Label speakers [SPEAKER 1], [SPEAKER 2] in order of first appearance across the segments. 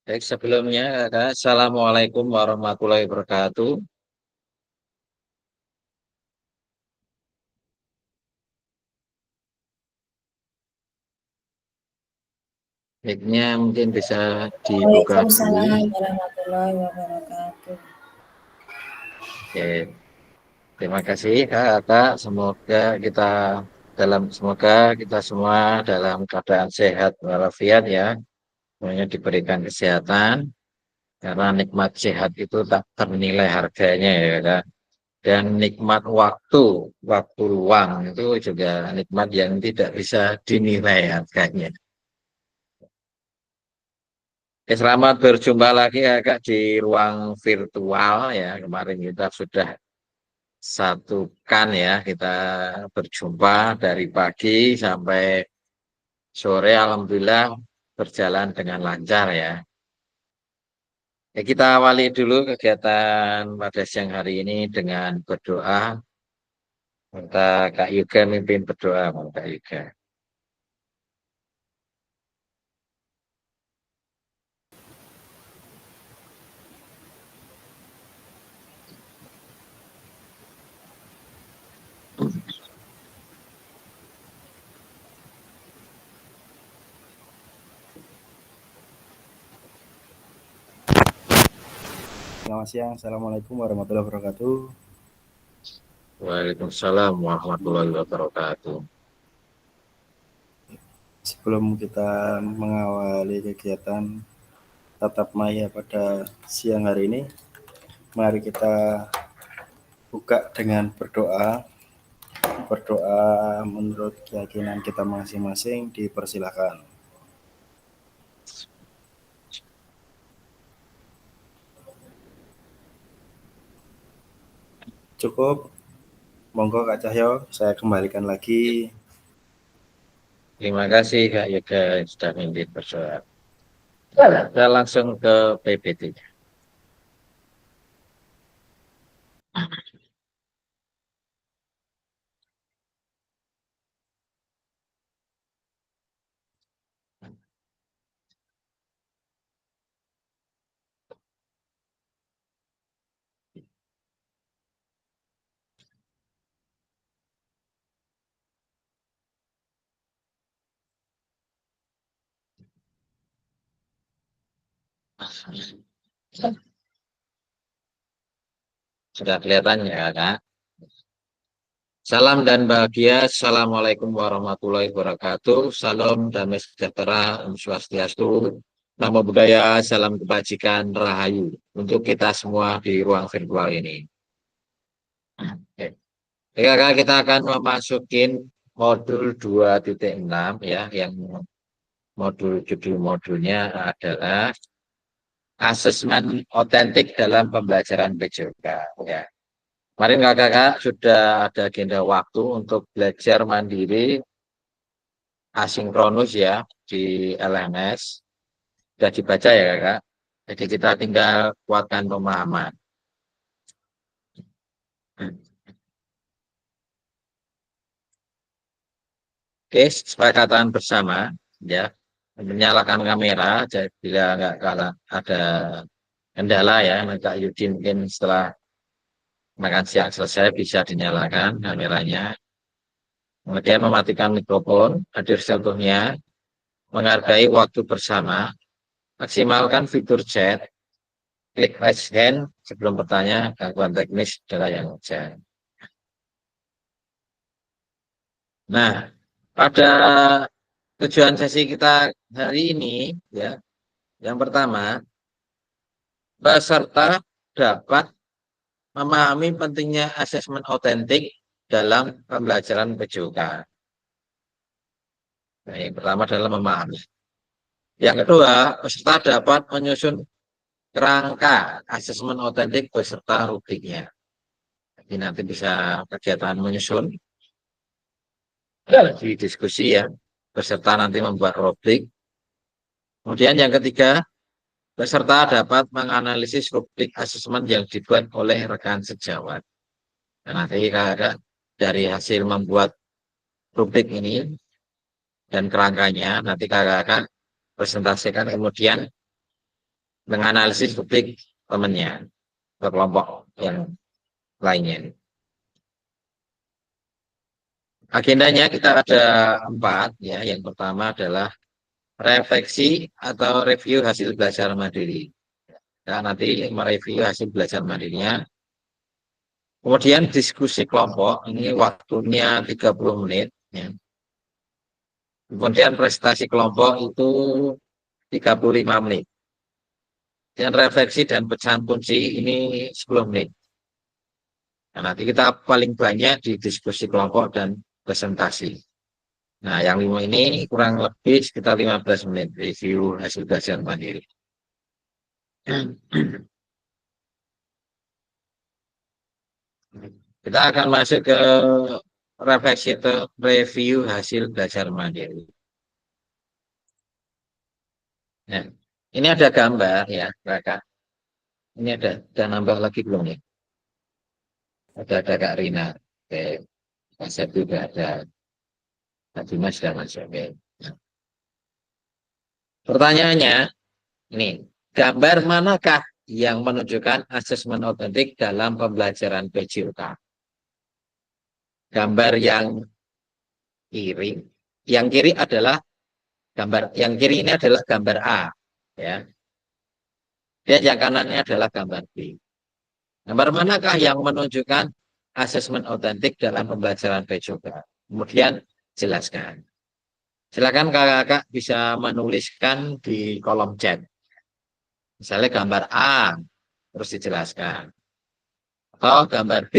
[SPEAKER 1] Baik, sebelumnya, Kakak, Assalamualaikum warahmatullahi wabarakatuh. Mic-nya mungkin bisa dibuka dulu.
[SPEAKER 2] Waalaikumsalam warahmatullahi wabarakatuh.
[SPEAKER 1] Oke, terima kasih, Kakak. Semoga kita semua dalam keadaan sehat walafiat ya. Semuanya diberikan kesehatan, karena nikmat sehat itu tak ternilai harganya ya, Kak. Dan nikmat waktu luang itu juga nikmat yang tidak bisa dinilai harganya. Selamat berjumpa lagi Kakak di ruang virtual ya. Kemarin kita sudah satukan ya, kita berjumpa dari pagi sampai sore, alhamdulillah berjalan dengan lancar ya. Kita awali dulu kegiatan pada siang hari ini dengan berdoa. Minta Kak Yuga mimpin berdoa, Kak Yuga.
[SPEAKER 3] Selamat siang, Assalamualaikum warahmatullahi wabarakatuh.
[SPEAKER 1] Waalaikumsalam warahmatullahi wabarakatuh.
[SPEAKER 3] Sebelum kita mengawali kegiatan tatap maya pada siang hari ini, mari kita buka dengan berdoa. Berdoa menurut keyakinan kita masing-masing, dipersilakan. Cukup, monggo Kak Cahyo, saya kembalikan lagi.
[SPEAKER 1] Terima kasih Kak Yuga yang sudah mimpin berdoa. Kita langsung ke PPT. Sudah kelihatan ya Kak? Salam dan bahagia. Assalamualaikum warahmatullahi wabarakatuh. Salam damai sejahtera, Om Swastiastu. Namo Buddhaya, salam kebajikan, rahayu. Untuk kita semua di ruang virtual ini. Oke. Kakak, kita akan memasukin modul 2.6 ya, yang judul modulnya adalah asesmen otentik dalam pembelajaran PJOK ya. Kemarin kakak sudah ada agenda waktu untuk belajar mandiri asinkronus ya di LMS. Sudah dibaca ya kakak. Jadi kita tinggal kuatkan pemahaman. Oke, kesepakatan bersama ya. Menyalakan kamera, jadi bila nggak kalah ada kendala ya, Kak Yudi mungkin setelah makan siang selesai bisa dinyalakan kameranya. Kemudian mematikan mikrofon, hadir seutuhnya, menghargai waktu bersama, maksimalkan fitur chat, klik raise hand sebelum bertanya, gangguan teknis adalah yang urgent. Nah, pada tujuan sesi kita hari ini, ya, yang pertama, peserta dapat memahami pentingnya asesmen otentik dalam pembelajaran PJOK. Nah, yang pertama adalah memahami. Yang kedua, peserta dapat menyusun kerangka asesmen otentik beserta rubriknya. Jadi nanti bisa kegiatan menyusun di diskusi ya, peserta nanti membuat rubrik. Kemudian yang ketiga, peserta dapat menganalisis rubrik asesmen yang dibuat oleh rekan sejawat. Dan nanti kakak dari hasil membuat rubrik ini, dan kerangkanya. Nanti kakak presentasikan kemudian menganalisis publik temannya ke kelompok yang lainnya. Agendanya kita ada 4 ya. Yang pertama adalah refleksi atau review hasil belajar mandiri. Nah, nanti mereview hasil belajar mandirinya. Kemudian diskusi kelompok, ini waktunya 30 menit. Ya. Kemudian prestasi kelompok itu 35 menit. Dan refleksi dan pecahan kunci ini 10 menit. Nah, nanti kita paling banyak di diskusi kelompok dan presentasi. Nah, yang 5 ini kurang lebih sekitar 15 menit review hasil belajar mandiri. Kita akan masuk ke refleksi atau review hasil belajar mandiri. Nah, ini ada gambar ya, Kakak. Ini ada nambah lagi belum ya? Ada Kak Rina. Oke, Mas juga ada. Kak Dimas sudah masuk. Oke. Nah, pertanyaannya, ini gambar manakah yang menunjukkan asesmen otentik dalam pembelajaran PJOK? Gambar kiri, yang kiri adalah yang kiri ini adalah gambar A, ya. Dan yang kanannya adalah gambar B. Gambar manakah yang menunjukkan asesmen otentik dalam pembelajaran PJOK? Kemudian jelaskan. Silakan kakak bisa menuliskan di kolom chat. Misalnya gambar A, terus dijelaskan. Atau gambar B,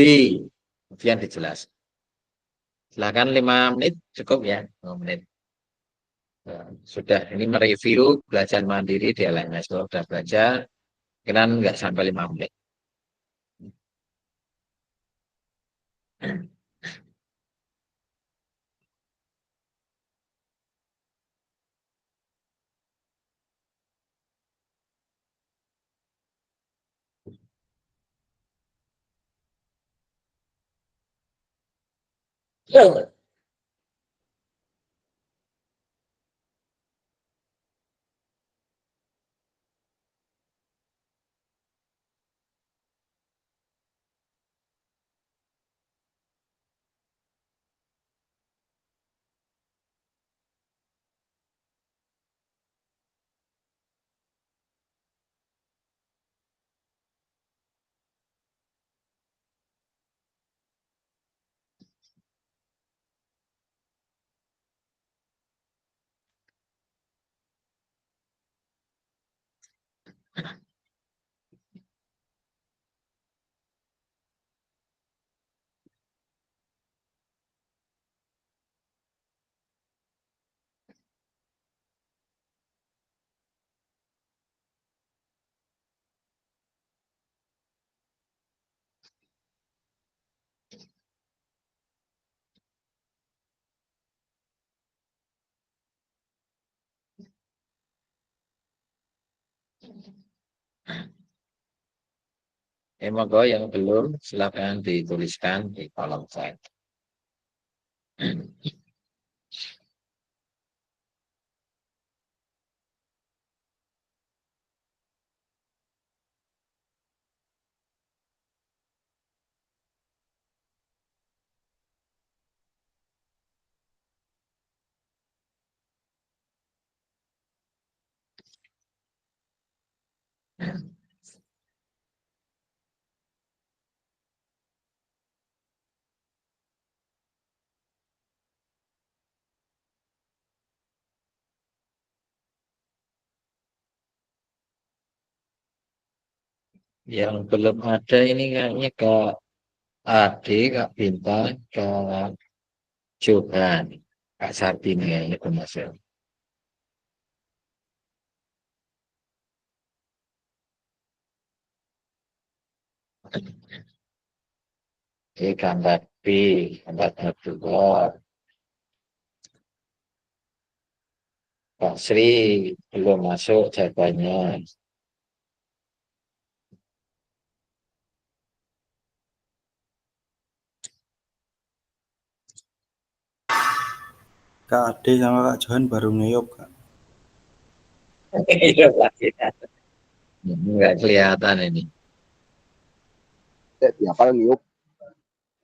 [SPEAKER 1] kemudian dijelaskan. Silakan 5 menit cukup ya, 5 menit. Sudah ini mereview belajar mandiri di LMS. Kalau sudah belajar, kira nggak sampai 5 menit. Monggo yang belum, silakan dituliskan di kolom chat. Yang belum ada ini kayaknya Kak Ade, Kak Bintang, Kak Johan, Kak Sartin kayaknya termasuk. Oke, gambar B, gambar kedua. Pak Sri belum masuk jawabannya.
[SPEAKER 3] Kak Ade sama Kak Johan baru ngeyop, Kak.
[SPEAKER 1] Iya lagi. Nggak kelihatan ini.
[SPEAKER 4] Di hafal niup.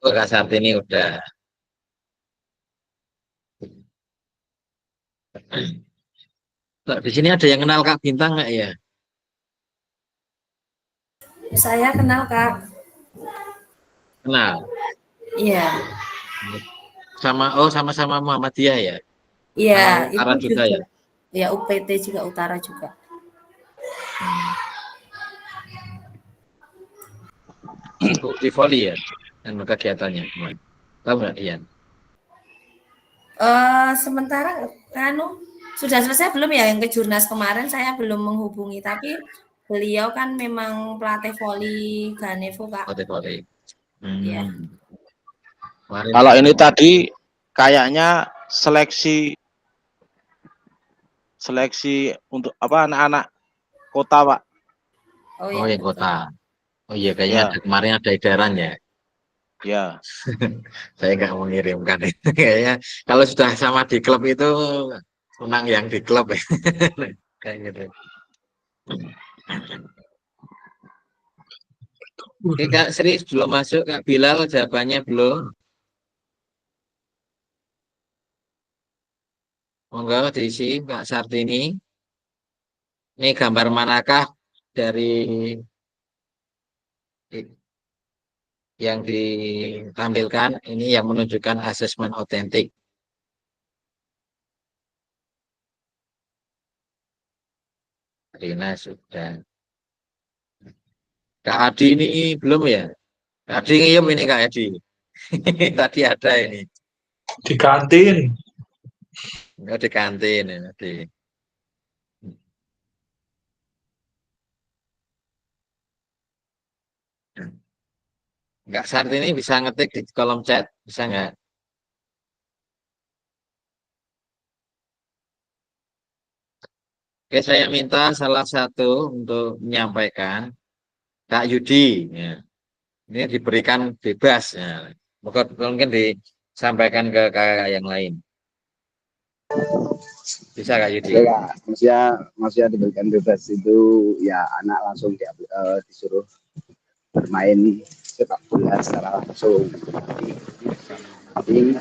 [SPEAKER 1] Oh, Kak Sartini udah. Nah, di sini ada yang kenal Kak Bintang nggak ya?
[SPEAKER 2] Saya kenal Kak.
[SPEAKER 1] Kenal.
[SPEAKER 2] Iya,
[SPEAKER 1] Sama-sama Muhammadiyah ya.
[SPEAKER 2] iya
[SPEAKER 1] Anak
[SPEAKER 2] itu
[SPEAKER 1] Utara juga
[SPEAKER 2] juga.
[SPEAKER 1] ya.
[SPEAKER 2] Ya UPT juga Utara juga.
[SPEAKER 1] Hmm. Sibuk di volley ya. Dan kegiatannya. Tahu nggak Ian?
[SPEAKER 2] Sementara anu sudah selesai belum ya yang ke Jurnas kemarin saya belum menghubungi tapi beliau kan memang pelatih voli Ganevo Kak.
[SPEAKER 1] Volley.
[SPEAKER 2] Iya.
[SPEAKER 1] Kemarin
[SPEAKER 4] Kalau ini
[SPEAKER 1] ketemu.
[SPEAKER 4] tadi kayaknya seleksi untuk apa anak-anak kota, Pak.
[SPEAKER 2] Oh
[SPEAKER 1] Oh
[SPEAKER 2] ya
[SPEAKER 1] yang
[SPEAKER 2] betul.
[SPEAKER 1] kota. Oh iya kayaknya
[SPEAKER 4] Ya,
[SPEAKER 1] kemarin ada edaran ya.
[SPEAKER 4] ya.
[SPEAKER 1] Saya nggak mengirimkan itu. Kayaknya kalau sudah sama di klub itu menang yang di klub ya. Kayak gitu. Oke Kak Sri belum masuk, Kak Bilal jawabannya belum. Monggo diisi Kak Sartini. Ini gambar manakah dari yang ditampilkan ini yang menunjukkan asesmen otentik. Rina sudah. Kak Adi ini belum ya? Kak Adi ngiyem ini Kak Adi. Tadi ada ini.
[SPEAKER 5] Di kantin.
[SPEAKER 1] Enggak di kantin ini. Enggak saat ini bisa ngetik di kolom chat, bisa nggak? Oke, saya minta salah satu untuk menyampaikan Kak Yudi. Ya. Ini diberikan bebas. Ya. Mungkin disampaikan ke kakak yang lain. Bisa Kak Yudi?
[SPEAKER 4] Oke, Kak. Maksudnya diberikan bebas itu ya anak langsung disuruh bermain sepak bola secara langsung. Nanti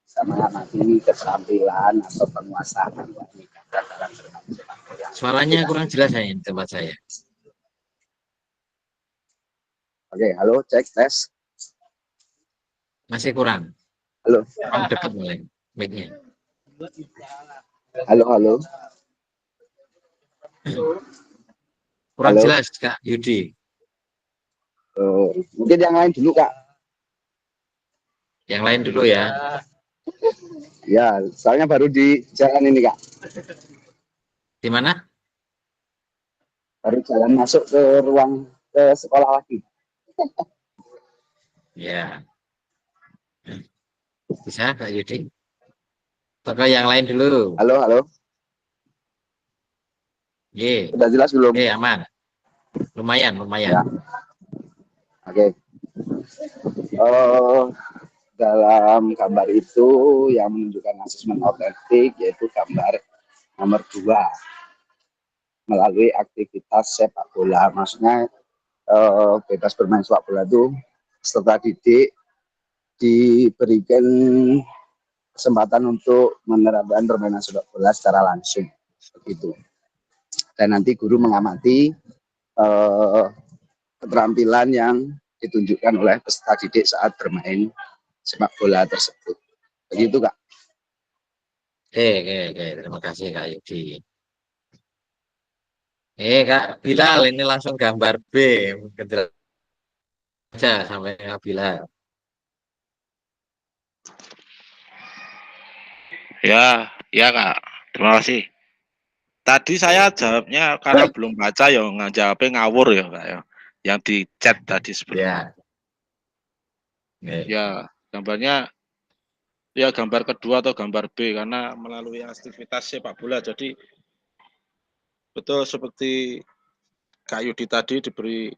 [SPEAKER 4] sama nanti keterampilan atau penguasaan dalam bermain sepak bola.
[SPEAKER 1] Suaranya kurang jelas ya di tempat saya.
[SPEAKER 4] Oke, halo, cek tes.
[SPEAKER 1] Masih kurang.
[SPEAKER 4] Halo,
[SPEAKER 1] Kurang dekat mulai mic-nya.
[SPEAKER 4] halo.
[SPEAKER 1] Kurang
[SPEAKER 4] Halo.
[SPEAKER 1] jelas Kak Yudi.
[SPEAKER 4] Mungkin yang lain dulu, Kak.
[SPEAKER 1] Yang lain dulu ya.
[SPEAKER 4] Ya, soalnya baru di jalan ini, Kak.
[SPEAKER 1] Di mana?
[SPEAKER 4] Baru jalan masuk ke ruang ke sekolah lagi.
[SPEAKER 1] Ya. Bisa Kak Yudi. Atau yang lain dulu.
[SPEAKER 4] Halo.
[SPEAKER 1] Ye.
[SPEAKER 4] Udah jelas belum?
[SPEAKER 1] Aman. Lumayan.
[SPEAKER 4] Ya. Oke. Dalam gambar itu yang menunjukkan asesmen otentik yaitu gambar nomor 2 melalui aktivitas sepak bola. Maksudnya bebas bermain sepak bola itu setelah didik diberikan kesempatan untuk menerapkan permainan sepak bola secara langsung begitu. Dan nanti guru mengamati keterampilan yang ditunjukkan oleh peserta didik saat bermain sepak bola tersebut. Begitu, Kak.
[SPEAKER 1] Oke. Terima kasih Kak Yudi. Kak Bilal ini langsung gambar B. Mungkin aja sampai Kak Bilal.
[SPEAKER 4] Ya, Kak. Terima kasih. Tadi saya jawabnya karena belum baca ya jawabnya ngawur ya, Kak ya. Yang di chat tadi sebelumnya. Ya, gambarnya ya gambar kedua atau gambar B karena melalui aktivitas sepak bola. Jadi betul seperti Kak Yudi tadi diberi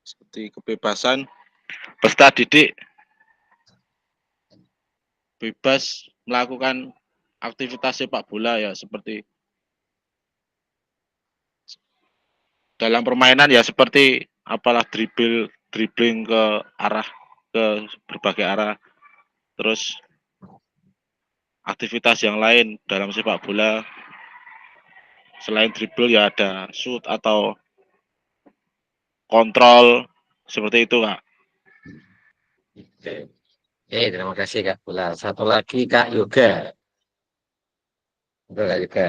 [SPEAKER 4] seperti kebebasan peserta didik bebas melakukan
[SPEAKER 6] aktivitas sepak bola ya seperti dalam permainan ya seperti apalah dribbling ke berbagai arah. Terus aktivitas yang lain dalam sepak bola selain dribble ya ada shoot atau kontrol seperti itu, Kak.
[SPEAKER 1] Oke. Oke, terima kasih Kak Bula. Satu lagi Kak Yoga. Betul Kak Yoga.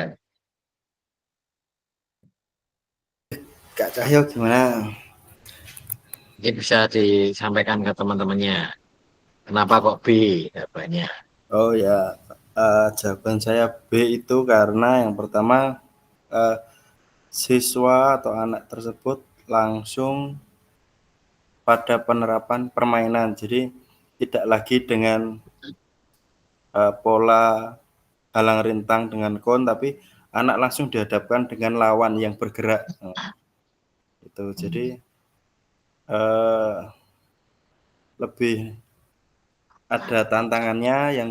[SPEAKER 3] Kak Cahyo gimana?
[SPEAKER 1] Ini bisa disampaikan ke teman-temannya. Kenapa kok B jawabannya?
[SPEAKER 3] Oh ya, jawaban saya B itu karena yang pertama siswa atau anak tersebut langsung pada penerapan permainan. Jadi tidak lagi dengan pola halang rintang dengan kon, tapi anak langsung dihadapkan dengan lawan yang bergerak. Itu jadi lebih ada tantangannya. Yang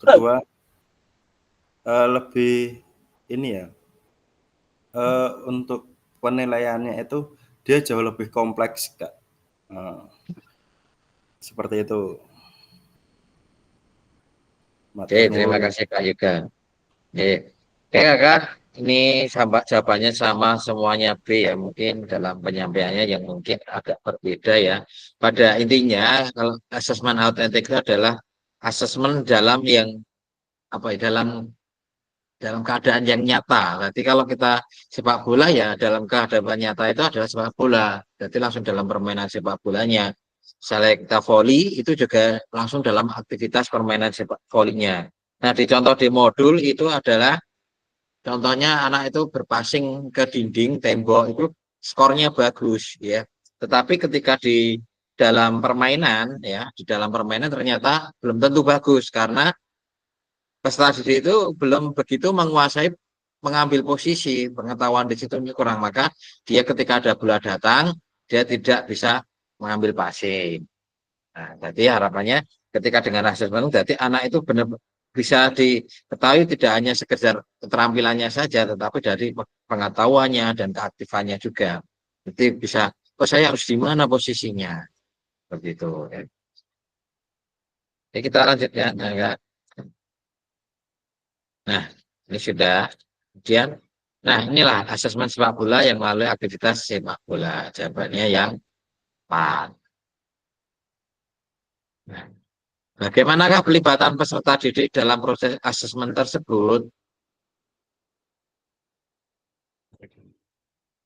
[SPEAKER 3] kedua lebih ini ya, untuk penilaiannya itu dia jauh lebih kompleks, Kak. Seperti itu.
[SPEAKER 1] Oke, terima kasih Kak Yoga. Oke, Kakak, ini jawabannya sama semuanya B ya. Mungkin dalam penyampaiannya yang mungkin agak berbeda ya. Pada intinya, kalau asesmen autentik itu adalah asesmen dalam yang apa ya, dalam keadaan yang nyata. Berarti kalau kita sepak bola ya dalam keadaan nyata itu adalah sepak bola. Berarti langsung dalam permainan sepak bolanya. Misalnya kita volley itu juga langsung dalam aktivitas permainan sepak volleynya. Nah, di modul itu adalah contohnya anak itu berpassing ke dinding, tembok itu skornya bagus ya. Tetapi ketika di dalam permainan ya, di dalam permainan ternyata belum tentu bagus karena peserta didik itu belum begitu menguasai mengambil posisi, pengetahuan di situ kurang, maka dia ketika ada bola datang dia tidak bisa mengambil passing. Nah, jadi harapannya ketika dengan asesmen jadi anak itu benar bisa diketahui tidak hanya sekedar keterampilannya saja, tetapi dari pengetahuannya dan keaktifannya juga. Jadi bisa, oh saya harus di mana posisinya, begitu. Jadi kita lanjut ya. Nah, ini sudah. Kemudian, nah inilah asesmen sepak bola yang melalui aktivitas sepak bola. Jawabannya yang 4. Nah, bagaimanakah pelibatan peserta didik dalam proses asesmen tersebut?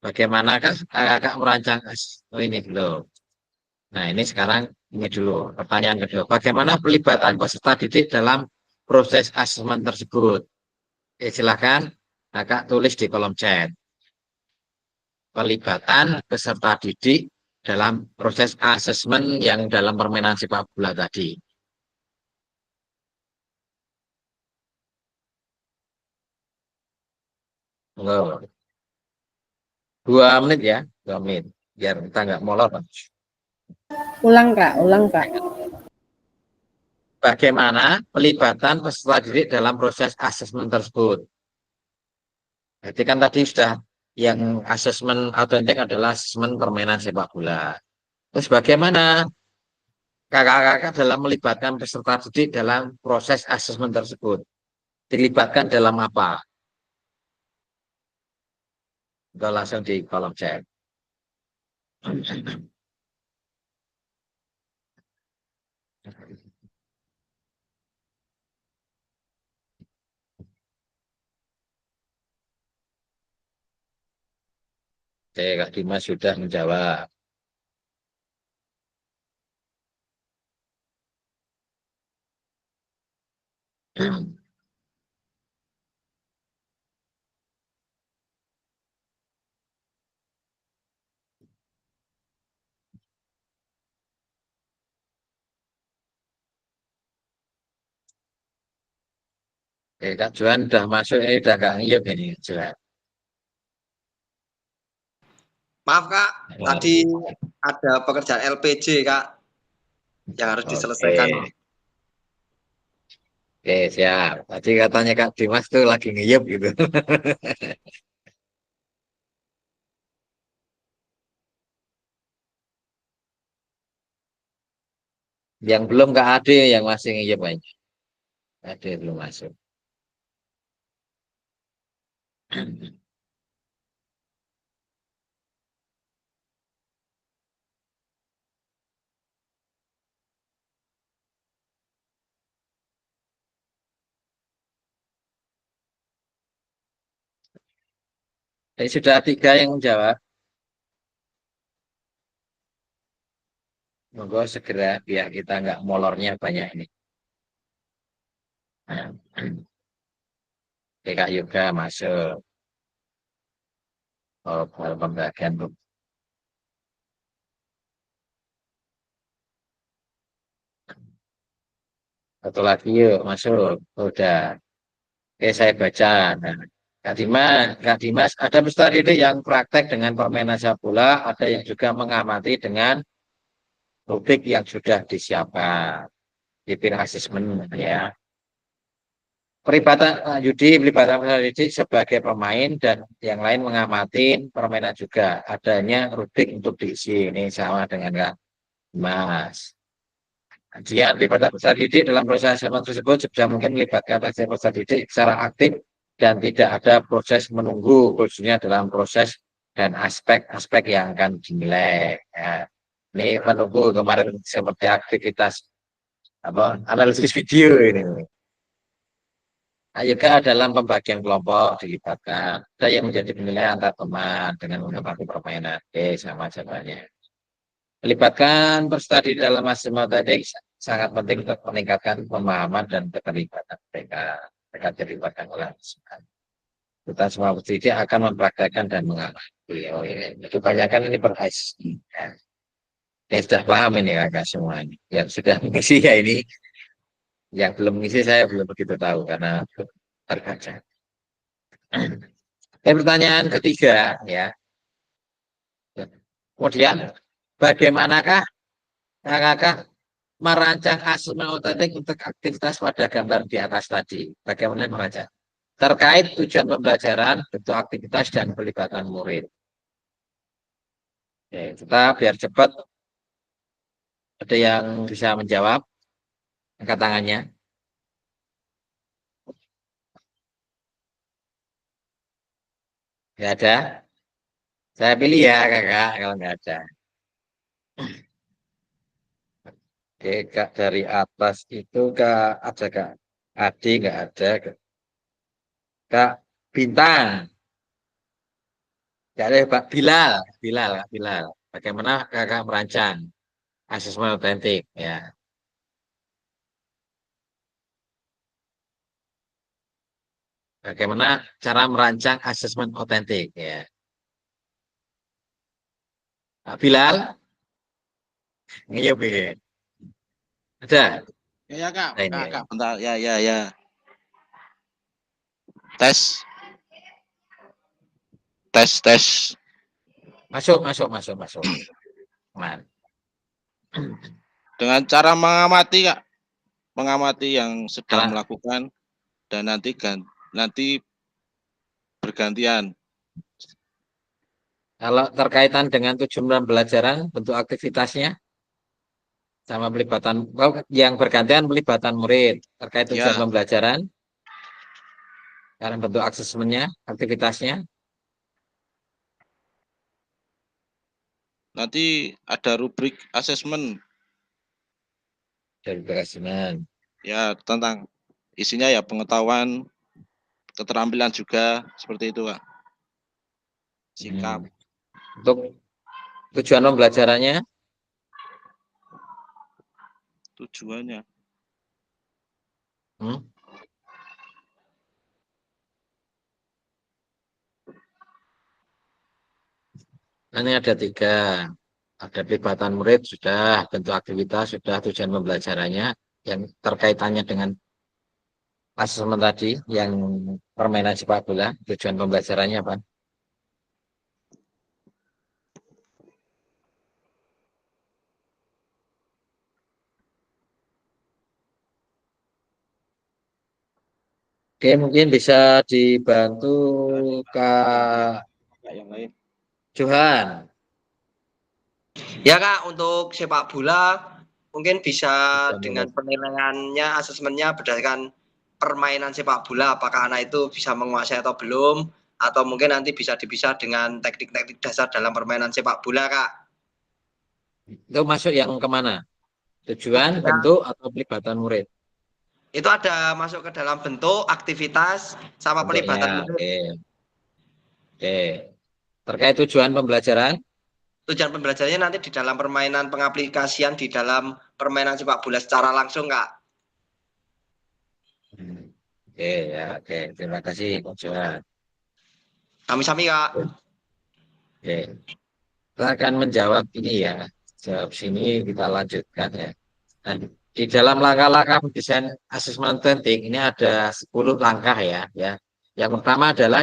[SPEAKER 1] Bagaimanakah kakak merancang ini dulu? Nah, ini sekarang ini dulu pertanyaan kedua. Bagaimana pelibatan peserta didik dalam proses asesmen tersebut? Silakan kakak tulis di kolom chat. Pelibatan peserta didik dalam proses asesmen yang dalam permainan sepak bola tadi. Oh. 2 menit ya, 2 menit. Biar kita nggak molor.
[SPEAKER 7] Ulang Kak.
[SPEAKER 1] Bagaimana pelibatan peserta didik dalam proses asesmen tersebut? Jadi kan tadi sudah yang asesmen autentik adalah asesmen permainan sepak bola. Terus bagaimana kakak-kakak dalam melibatkan peserta didik dalam proses asesmen tersebut? Dilibatkan dalam apa? Kita langsung di kolom chat. Oke, Kak Dimas sudah menjawab. Oke, Kak Juan sudah masuk, udah Kak Ngiyup ini, Juan.
[SPEAKER 8] Maaf Kak, tadi ada pekerjaan LPG Kak yang harus diselesaikan.
[SPEAKER 1] Oke, siap. Tadi katanya Kak Dimas tuh lagi ngeyep gitu. Yang belum Kak Ade yang masih ngeyep aja. Ade belum masuk. Sudah 3 yang menjawab. Monggo segera biar kita nggak molornya banyak ini. Oke, Kak Yoga masuk. Oh, pembagian. Satu lagi yuk, masuk. Udah. Oke, saya baca. Nah, Kak Dimas, ada peserta didik yang praktek dengan permainan sepak bola, ada yang juga mengamati dengan rubrik yang sudah disiapkan. Di peer assessment ya. Perlibatan pelibatan peserta didik sebagai pemain dan yang lain mengamati permainan juga. Adanya rubrik untuk diisi. Ini sama dengan Kak Dimas. Kajian pelibatan peserta didik dalam proses assessment tersebut sebisa mungkin melibatkan peserta didik secara aktif dan tidak ada proses menunggu, khususnya dalam proses dan aspek-aspek yang akan dinilai. Ya. Ini menunggu kemarin seperti aktivitas analisis video ini. Juga dalam pembagian kelompok dilibatkan. Ada yang menjadi penilaian antar teman dengan menghadapi permainan. Oke, sama jawabannya. Melibatkan peserta di dalam maksimal tadi sangat penting untuk meningkatkan pemahaman dan keterlibatan mereka. Mereka terlibatkan oleh kita semua pendidik akan mempraktekkan dan mengamati. Oh, ini kebanyakan ini berhasil. Ya. Ya, sudah paham ini kakak semua ini. Yang sudah mengisi ya ini. Yang belum mengisi saya belum begitu tahu karena terbaca. Pertanyaan ketiga ya. Kemudian bagaimanakah kakak merancang asesmen otentik untuk aktivitas pada gambar di atas tadi? Bagaimana merancang? Terkait tujuan pembelajaran, bentuk aktivitas dan pelibatan murid. Oke, kita biar cepat. Ada yang bisa menjawab? Angkat tangannya. Nggak ada? Saya pilih ya kakak kalau nggak ada. Oke, kak dari atas itu kak ada kak Adi nggak ada kak Bintang nggak ada Pak Bilal Kak Bilal. Bagaimana kakak merancang asesmen otentik ya? Bagaimana cara merancang asesmen otentik ya? Kak Bilal, iya Bin. Ada?
[SPEAKER 6] Ya, ya Kak,
[SPEAKER 1] Nah, ini.
[SPEAKER 6] Kak, bentar. Ya, ya, ya. Tes, tes, tes.
[SPEAKER 1] Masuk. Nah,
[SPEAKER 6] Dengan cara mengamati Kak, mengamati yang sedang
[SPEAKER 1] cara
[SPEAKER 6] melakukan dan nanti bergantian.
[SPEAKER 1] kalau terkaitan dengan tujuan pembelajaran, bentuk aktivitasnya sama pelibatan yang bergantian pelibatan murid terkait tujuan
[SPEAKER 6] Ya,
[SPEAKER 1] pembelajaran, karena bentuk asesmennya, aktivitasnya
[SPEAKER 6] nanti ada rubrik asesmen
[SPEAKER 1] dari asesmen.
[SPEAKER 6] ya tentang isinya ya pengetahuan, keterampilan juga seperti itu Kak. Sikap.
[SPEAKER 1] Untuk tujuan pembelajarannya,
[SPEAKER 6] Tujuannya.
[SPEAKER 1] hmm, ini ada 3. Ada pelibatan murid sudah, bentuk aktivitas sudah, tujuan pembelajarannya yang terkaitannya dengan asesmen tadi, yang permainan sepak bola, tujuan pembelajarannya apa? Oke, mungkin bisa dibantu Kak
[SPEAKER 6] yang lain.
[SPEAKER 1] Johan.
[SPEAKER 8] Ya Kak, untuk sepak bola mungkin bisa
[SPEAKER 1] Bisa
[SPEAKER 8] dengan
[SPEAKER 1] mulai.
[SPEAKER 8] penilaiannya, asesmennya berdasarkan permainan sepak bola, apakah anak itu bisa menguasai atau belum, atau mungkin nanti bisa dipisah dengan teknik-teknik dasar dalam permainan sepak bola Kak.
[SPEAKER 1] Itu masuk yang kemana? Tujuan,
[SPEAKER 8] Ya,
[SPEAKER 1] bentuk, atau pelibatan murid?
[SPEAKER 8] itu ada masuk ke dalam bentuk, aktivitas, sama pelibatan
[SPEAKER 1] Bentuknya,
[SPEAKER 8] murid.
[SPEAKER 1] oke. Oke. Terkait tujuan pembelajaran?
[SPEAKER 8] Tujuan pembelajarannya nanti di dalam permainan pengaplikasian di dalam permainan sepak bola secara langsung Kak.
[SPEAKER 1] Oke, ya, oke. Terima kasih, Kak Johan.
[SPEAKER 8] Kami-sami Kak.
[SPEAKER 1] Oke. Kita akan menjawab ini ya. Jawab sini kita lanjutkan ya. Nah, di dalam langkah-langkah desain asesmen tentik ini ada 10 langkah ya. Yang pertama adalah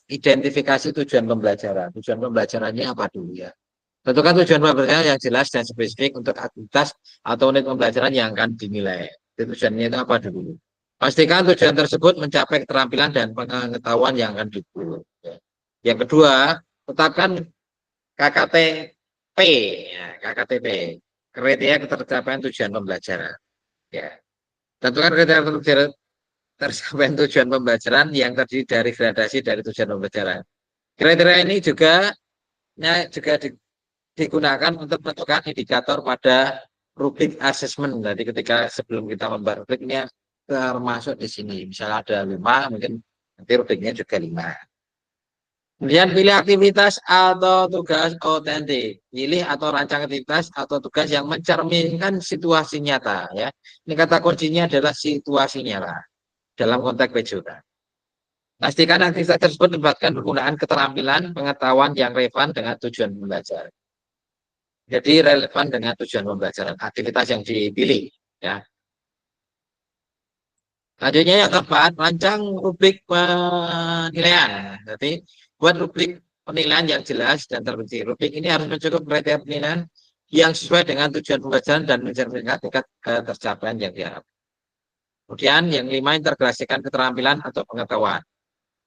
[SPEAKER 1] identifikasi tujuan pembelajaran. Tujuan pembelajarannya apa dulu ya? Tentukan tujuan pembelajaran yang jelas dan spesifik untuk aktivitas atau unit pembelajaran yang akan dinilai. Tujuannya itu apa dulu? Pastikan tujuan tersebut mencapai keterampilan dan pengetahuan yang akan diukur. Yang kedua, tetapkan KKTP, KKTP, kriteria ketercapaian tujuan pembelajaran. Ya, tentukan kriteria tercapaian tujuan pembelajaran yang terdiri dari gradasi dari tujuan pembelajaran. Kriteria ini juga digunakan untuk menentukan indikator pada rubrik asesmen. Jadi ketika sebelum kita membuat rubriknya termasuk di sini. Misalnya ada 5, mungkin nanti rubriknya juga 5. Kemudian pilih aktivitas atau tugas otentik. Pilih atau rancang aktivitas atau tugas yang mencerminkan situasi nyata. Ya, ini kata kuncinya adalah situasi nyata dalam konteks PJK. Pastikan aktivitas tersebut melibatkan penggunaan keterampilan pengetahuan yang relevan dengan tujuan pembelajaran. Jadi relevan dengan tujuan pembelajaran aktivitas yang dipilih. Ya. Selanjutnya yang keempat, rancang rubrik penilaian. Jadi buat rubrik penilaian yang jelas dan terperinci. Rubrik ini harus mencukup kriteria penilaian yang sesuai dengan tujuan pembelajaran dan mencerminkan tingkat ketercapaian yang diharapkan. Kemudian yang 5, integrasikan keterampilan atau pengetahuan.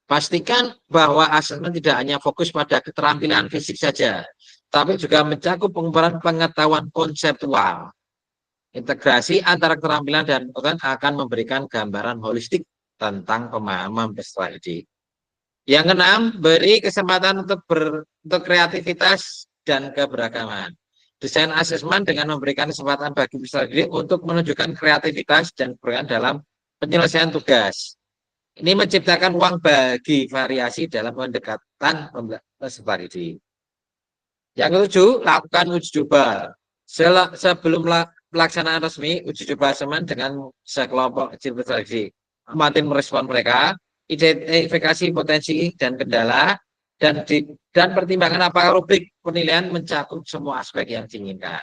[SPEAKER 1] Pastikan bahwa asesmen tidak hanya fokus pada keterampilan fisik saja, tapi juga mencakup pengembangan pengetahuan konseptual. Integrasi antara keterampilan dan pengetahuan akan memberikan gambaran holistik tentang pemahaman peserta didik. Yang keenam, beri kesempatan untuk kreativitas dan keberagaman. Desain asesmen dengan memberikan kesempatan bagi peserta didik untuk menunjukkan kreativitas dan keberagaman dalam penyelesaian tugas. Ini menciptakan ruang bagi variasi dalam pendekatan peserta didik. Yang ketujuh, lakukan uji coba. Sebelum pelaksanaan resmi, uji coba asesmen dengan sekelompok kecil peserta didik. Amati merespon mereka, identifikasi potensi dan kendala, dan pertimbangan apakah rubrik penilaian mencakup semua aspek yang diinginkan.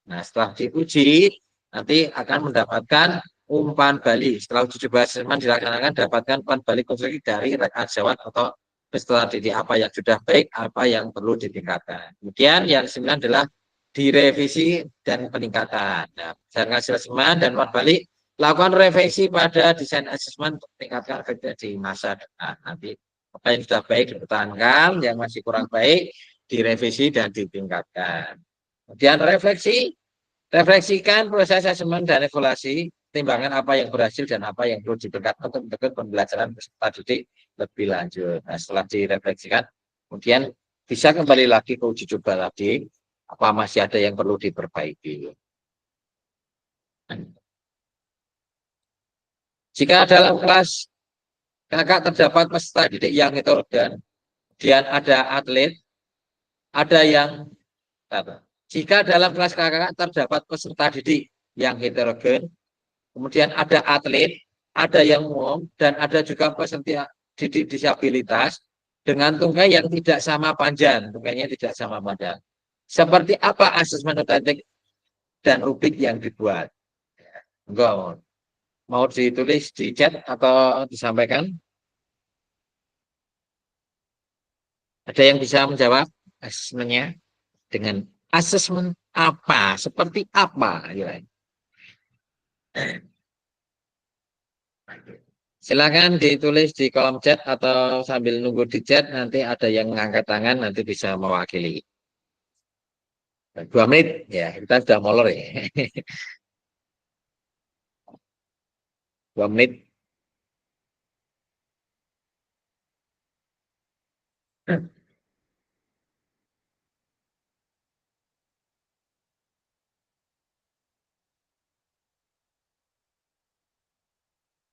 [SPEAKER 1] Nah, setelah diuji, nanti akan mendapatkan umpan balik. Setelah uji coba asesmen dilaksanakan, dapatkan umpan balik konstruksi dari rekan sejawat atau peserta didik apa yang sudah baik, apa yang perlu ditingkatkan. Kemudian yang 9 adalah direvisi dan peningkatan. Nah, berdasarkan hasil asesmen dan umpan balik, lakukan revisi pada desain asesmen untuk meningkatkan efektivitas di masa depan. Nanti apa yang sudah baik dipertahankan, yang masih kurang baik direvisi dan ditingkatkan. Kemudian refleksikan proses asesmen dan evaluasi, timbangan apa yang berhasil dan apa yang perlu ditingkatkan untuk mendukung pembelajaran peserta didik lebih lanjut. Nah, setelah direfleksikan, kemudian bisa kembali lagi ke uji coba tadi, apa masih ada yang perlu diperbaiki. Jika dalam kelas kakak terdapat peserta didik yang heterogen, kemudian ada atlet, ada yang jika dalam kelas kakak terdapat peserta didik yang heterogen, kemudian ada atlet, ada yang umum, dan ada juga peserta didik disabilitas dengan tunggai yang tidak sama panjang, tunggainya tidak sama panjang. Seperti apa asesmen otentik dan rubrik yang dibuat? Enggak, mau ditulis di chat atau disampaikan? Ada yang bisa menjawab asesmennya dengan asesmen apa? Seperti apa? Silakan ditulis di kolom chat atau sambil nunggu di chat, nanti ada yang ngangkat tangan, nanti bisa mewakili. 2 menit, ya kita sudah molor ya. 2 menit.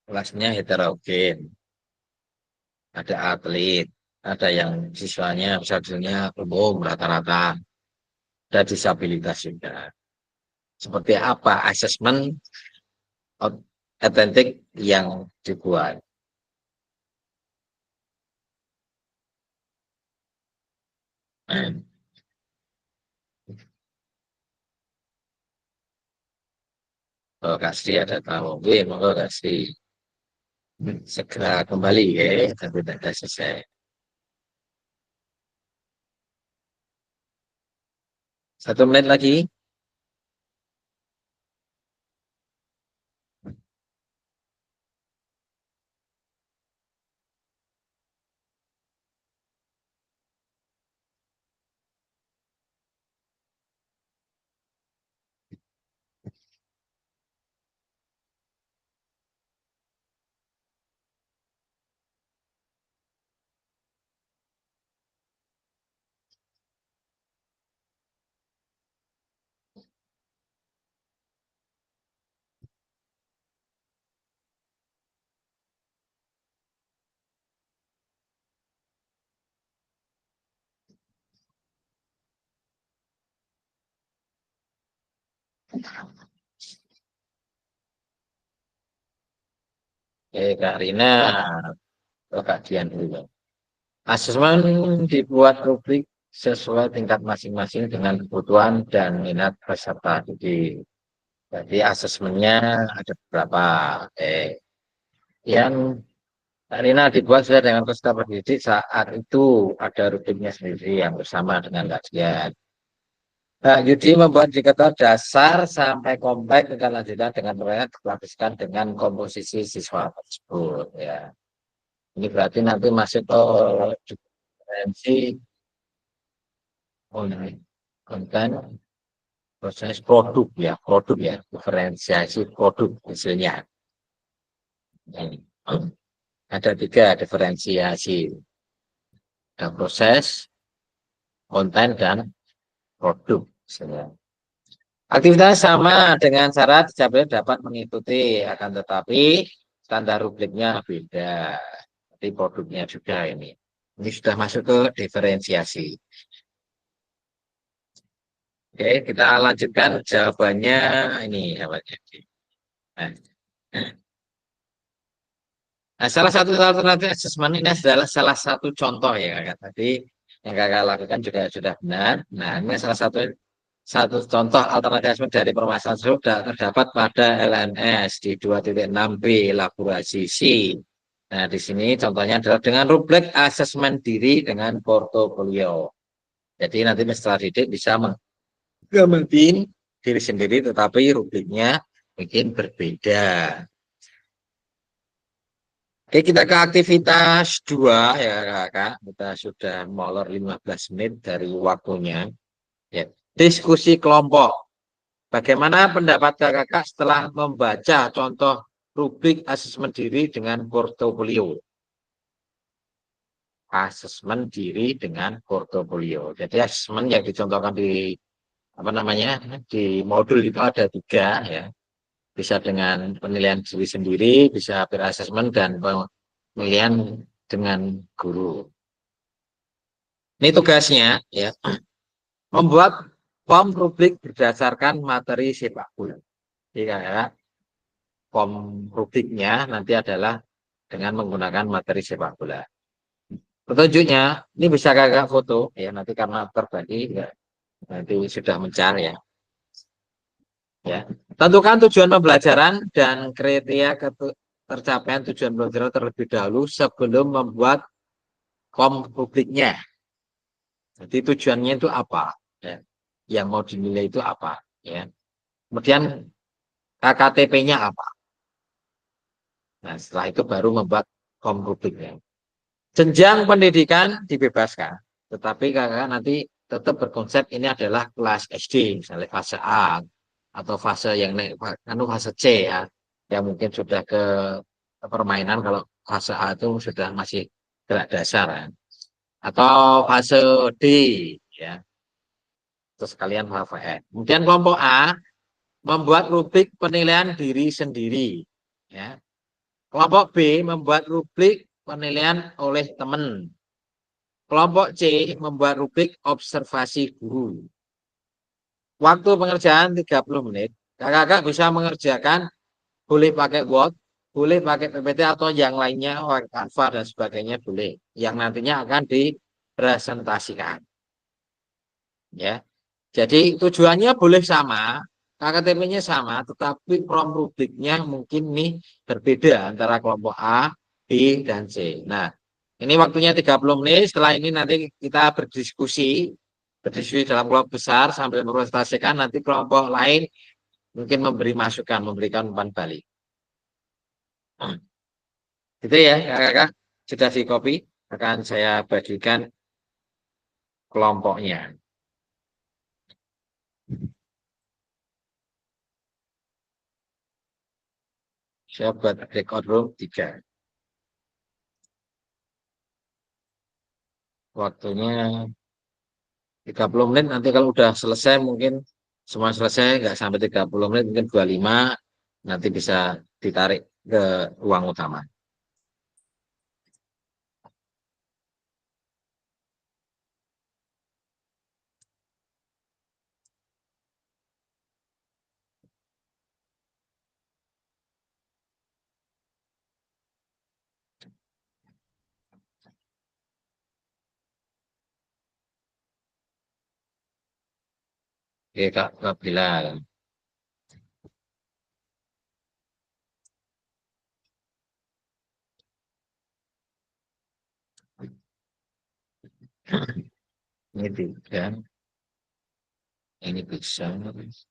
[SPEAKER 1] Kelasnya heterogen. Ada atlet, ada yang siswanya misalnya umum rata-rata, ada disabilitas juga. Seperti apa asesmen autentik yang dibuat? Oh, kasih ada tahu, monggo kasih segera kembali ya, tapi tidak selesai. Satu menit lagi. Kak Rina, kajian dulu. Asesmen dibuat rubrik sesuai tingkat masing-masing dengan kebutuhan dan minat peserta didik. Jadi asesmennya ada beberapa. Yang Kak Rina dibuat sesuai dengan peserta pendidik saat itu ada rubriknya sendiri yang bersama dengan kajian. Pak Yudi membuat indikator dasar sampai kompleks dengan lanjutan dengan proyek dilapiskan dengan komposisi siswa tersebut. Ya, ini berarti nanti masuk ke diferensi konten proses produk ya, diferensiasi produk hasilnya. Ini. Ada 3 diferensiasi, ada proses, konten, dan produk. Aktivitas sama dengan syarat dicapai dapat mengikuti, akan tetapi standar rubriknya beda. Jadi produknya juga ini. Ini sudah masuk ke diferensiasi. Oke, kita lanjutkan jawabannya ini jawabannya. Nah, salah satu alternatif asesmen ini adalah salah satu contoh ya kakak. Tadi yang kakak lakukan juga sudah benar. Nah, ini salah satu contoh alternatif dari permasalahan sudah terdapat pada LMS di 2.6b elaborasi C. Nah, di sini contohnya adalah dengan rubrik asesmen diri dengan portofolio. Jadi nanti setelah didik bisa menggambarkan diri sendiri, tetapi rubriknya mungkin berbeda. Oke, kita ke aktivitas 2 ya kakak. Kita sudah molor 15 menit dari waktunya. Ya. Diskusi kelompok. Bagaimana pendapat kakak setelah membaca contoh rubrik asesmen diri dengan portofolio? Asesmen diri dengan portofolio. Jadi asesmen yang dicontohkan di di modul itu ada 3 ya. Bisa dengan penilaian diri sendiri, bisa peer assessment, dan penilaian dengan guru. Ini tugasnya ya, membuat form rubrik berdasarkan materi sepak bola. Jadi ya, form rubriknya nanti adalah dengan menggunakan materi sepak bola. Petunjuknya ini bisa kakak foto ya, nanti karena terbagi ya, nanti sudah mencari ya. Ya, tentukan tujuan pembelajaran dan kriteria tercapaian tujuan pembelajaran terlebih dahulu sebelum membuat form publiknya. Jadi tujuannya itu apa? Ya. Yang mau dinilai itu apa? Ya. Kemudian KKTP-nya apa? Nah, setelah itu baru membuat form rubriknya. Jenjang pendidikan dibebaskan, tetapi kakak nanti tetap berkonsep ini adalah kelas SD, misalnya fase A atau fase yang fase C ya, yang mungkin sudah ke permainan. Kalau fase A itu sudah masih gerak dasar ya. Atau fase D ya, terus kalian hafal. Kemudian kelompok A membuat rubrik penilaian diri sendiri ya. Kelompok B membuat rubrik penilaian oleh teman. Kelompok C membuat rubrik observasi guru. Waktu pengerjaan 30 menit. Kakak-kakak bisa mengerjakan, boleh pakai Word, boleh pakai PPT atau yang lainnya, Canva dan sebagainya boleh. Yang nantinya akan dipresentasikan. Ya. Jadi tujuannya boleh sama, KKTP-nya sama, tetapi form rubriknya mungkin nih berbeda antara kelompok A, B, dan C. Nah, ini waktunya 30 menit. Setelah ini nanti kita berdiskusi dalam kelompok besar sambil mempresentasikan. Nanti kelompok lain mungkin memberi masukan, memberikan umpan balik. Gitu ya, kakak-kakak. Sudah di copy, akan saya bagikan kelompoknya. Saya buat record room 3. Waktunya 30 menit. Nanti kalau udah selesai, mungkin semua selesai, nggak sampai 30 menit, mungkin 25, nanti bisa ditarik ke ruang utama. Oke, Kak Bilal. Ini 3. Ini bisa.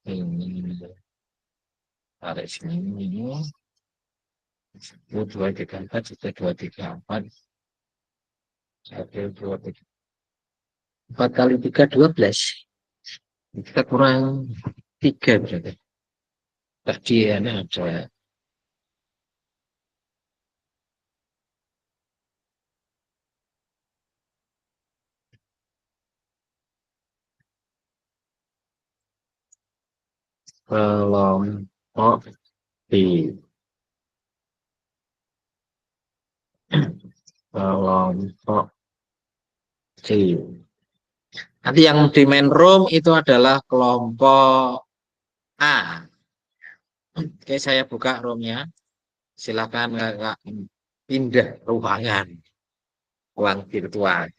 [SPEAKER 1] Ini tarik sini. 2, 3, 4. 2, 3, 4. 1, 2, 3. 4 kali 3, 12. Kita kurang 3 berarti. Tadi ini ada. Kelompok B. Kelompok C. Nanti yang di main room itu adalah kelompok A. Oke, saya buka roomnya. Silakan kakak pindah ruangan, ruang virtual.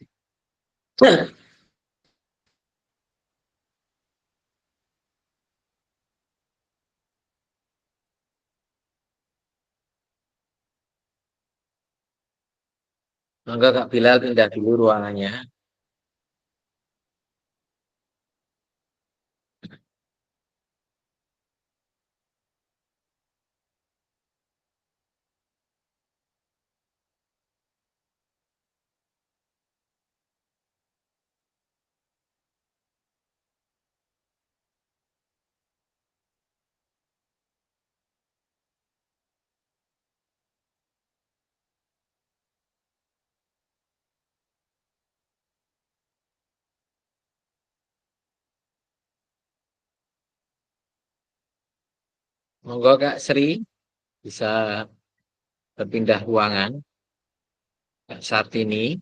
[SPEAKER 1] Monggo Kak Bilal pindah dulu ruangannya. Monggo Kak Sri bisa berpindah ruangan. Kak Sartini,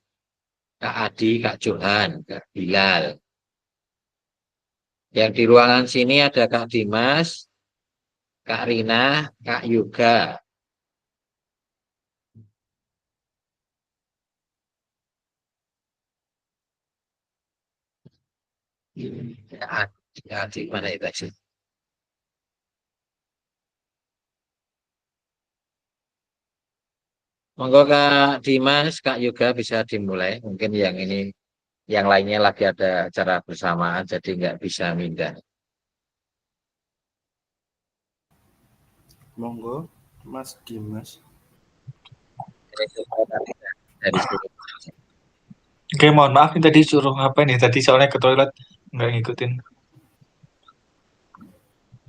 [SPEAKER 1] Kak Adi, Kak Johan, Kak Bilal. Yang di ruangan sini ada Kak Dimas, Kak Rina, Kak Yoga. Adik mana itu sih? Monggo Kak Dimas, Kak Yoga bisa dimulai. Mungkin yang ini, yang lainnya lagi ada acara bersamaan, jadi nggak bisa pindah.
[SPEAKER 3] Monggo, Mas Dimas.
[SPEAKER 1] dari sini.
[SPEAKER 5] Oke, mohon maaf nih tadi suruh ngapain nih? Tadi soalnya ke toilet nggak ngikutin.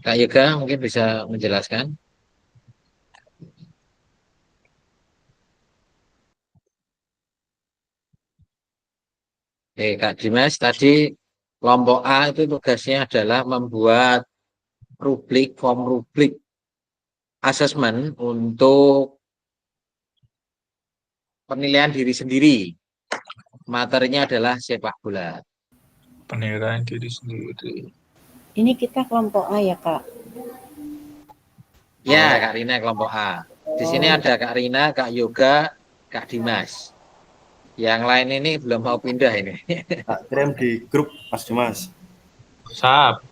[SPEAKER 1] Kak Yoga mungkin bisa menjelaskan. Kak Dimas, tadi kelompok A itu tugasnya adalah membuat form rubrik asesmen untuk penilaian diri sendiri. Materinya adalah sepak bola.
[SPEAKER 5] Penilaian diri sendiri.
[SPEAKER 7] Ini kita kelompok A ya, Kak?
[SPEAKER 1] Ya, Kak Rina kelompok A. Di sini ada Kak Rina, Kak Yoga, Kak Dimas. Yang lain ini belum mau pindah ini.
[SPEAKER 3] Tak kirim di grup Mas Dimas.
[SPEAKER 5] Sap.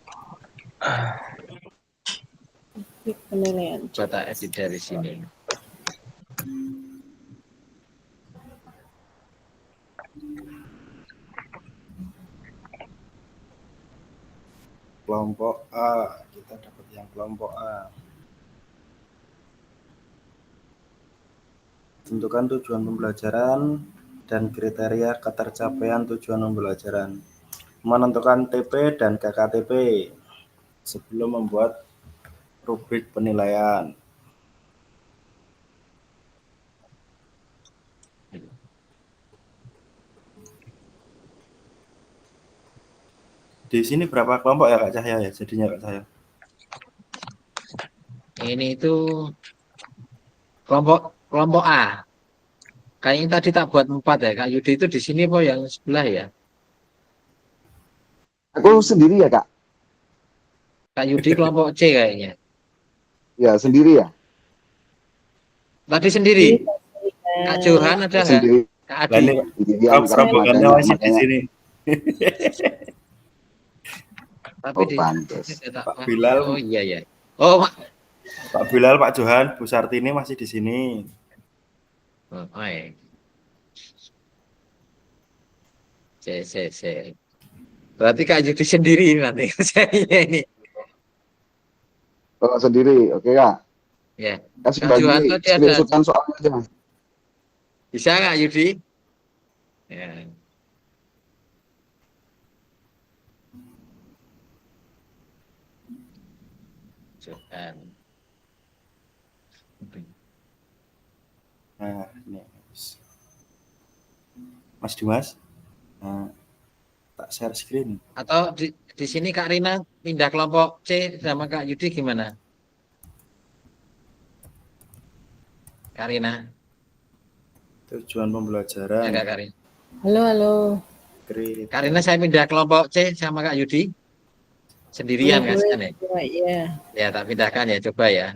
[SPEAKER 7] Penilaian.
[SPEAKER 1] Coba edit dari sini.
[SPEAKER 3] Kelompok A, kita dapat yang kelompok A. Tentukan tujuan pembelajaran dan kriteria ketercapaian tujuan pembelajaran. Menentukan TP dan KKTP sebelum membuat rubrik penilaian. Di sini berapa kelompok ya Kak Cahya ya jadinya Kak Cahya?
[SPEAKER 1] Ini itu kelompok A. Kayaknya tadi tak buat 4 ya. Kak Yudi itu di sini apa yang sebelah ya?
[SPEAKER 4] Aku sendiri ya, Kak?
[SPEAKER 1] Kak Yudi kelompok C kayaknya.
[SPEAKER 4] Ya, sendiri ya?
[SPEAKER 1] Tadi sendiri. Kak Johan ada nggak?
[SPEAKER 4] Sendiri.
[SPEAKER 1] Kak
[SPEAKER 3] Lah
[SPEAKER 1] Adi.
[SPEAKER 3] ini
[SPEAKER 4] Sendirian, Kak.
[SPEAKER 3] rombongannya masih di sini.
[SPEAKER 1] Tapi
[SPEAKER 4] Oh, pantes.
[SPEAKER 3] Pak Bilal.
[SPEAKER 1] Oh iya ya. Oh,
[SPEAKER 3] Pak Bilal, Pak Johan, Bu Sartini masih di sini.
[SPEAKER 1] oh, C. Berarti Kak Yudi sendiri nanti saya ini.
[SPEAKER 4] Oh, sendiri. Oke, Kak.
[SPEAKER 1] Ya.
[SPEAKER 4] Kasih
[SPEAKER 1] Kak Johan
[SPEAKER 4] bagi
[SPEAKER 1] tadi ada.
[SPEAKER 4] screenshotan soalnya aja.
[SPEAKER 1] Bisa Kak Yudi? Ya. Johan.
[SPEAKER 3] Nah, ini. Mas Dimas. Nah, tak share screen.
[SPEAKER 1] Atau di sini Kak Rina pindah kelompok C sama Kak Yudi gimana? Kak Rina.
[SPEAKER 3] Tujuan pembelajaran.
[SPEAKER 1] Ya Kak Rina.
[SPEAKER 7] Halo.
[SPEAKER 1] Kak Rina saya pindah kelompok C sama Kak Yudi. Sendirian kan ya?
[SPEAKER 7] Iya.
[SPEAKER 1] Ya tak pindahkan ya, coba ya.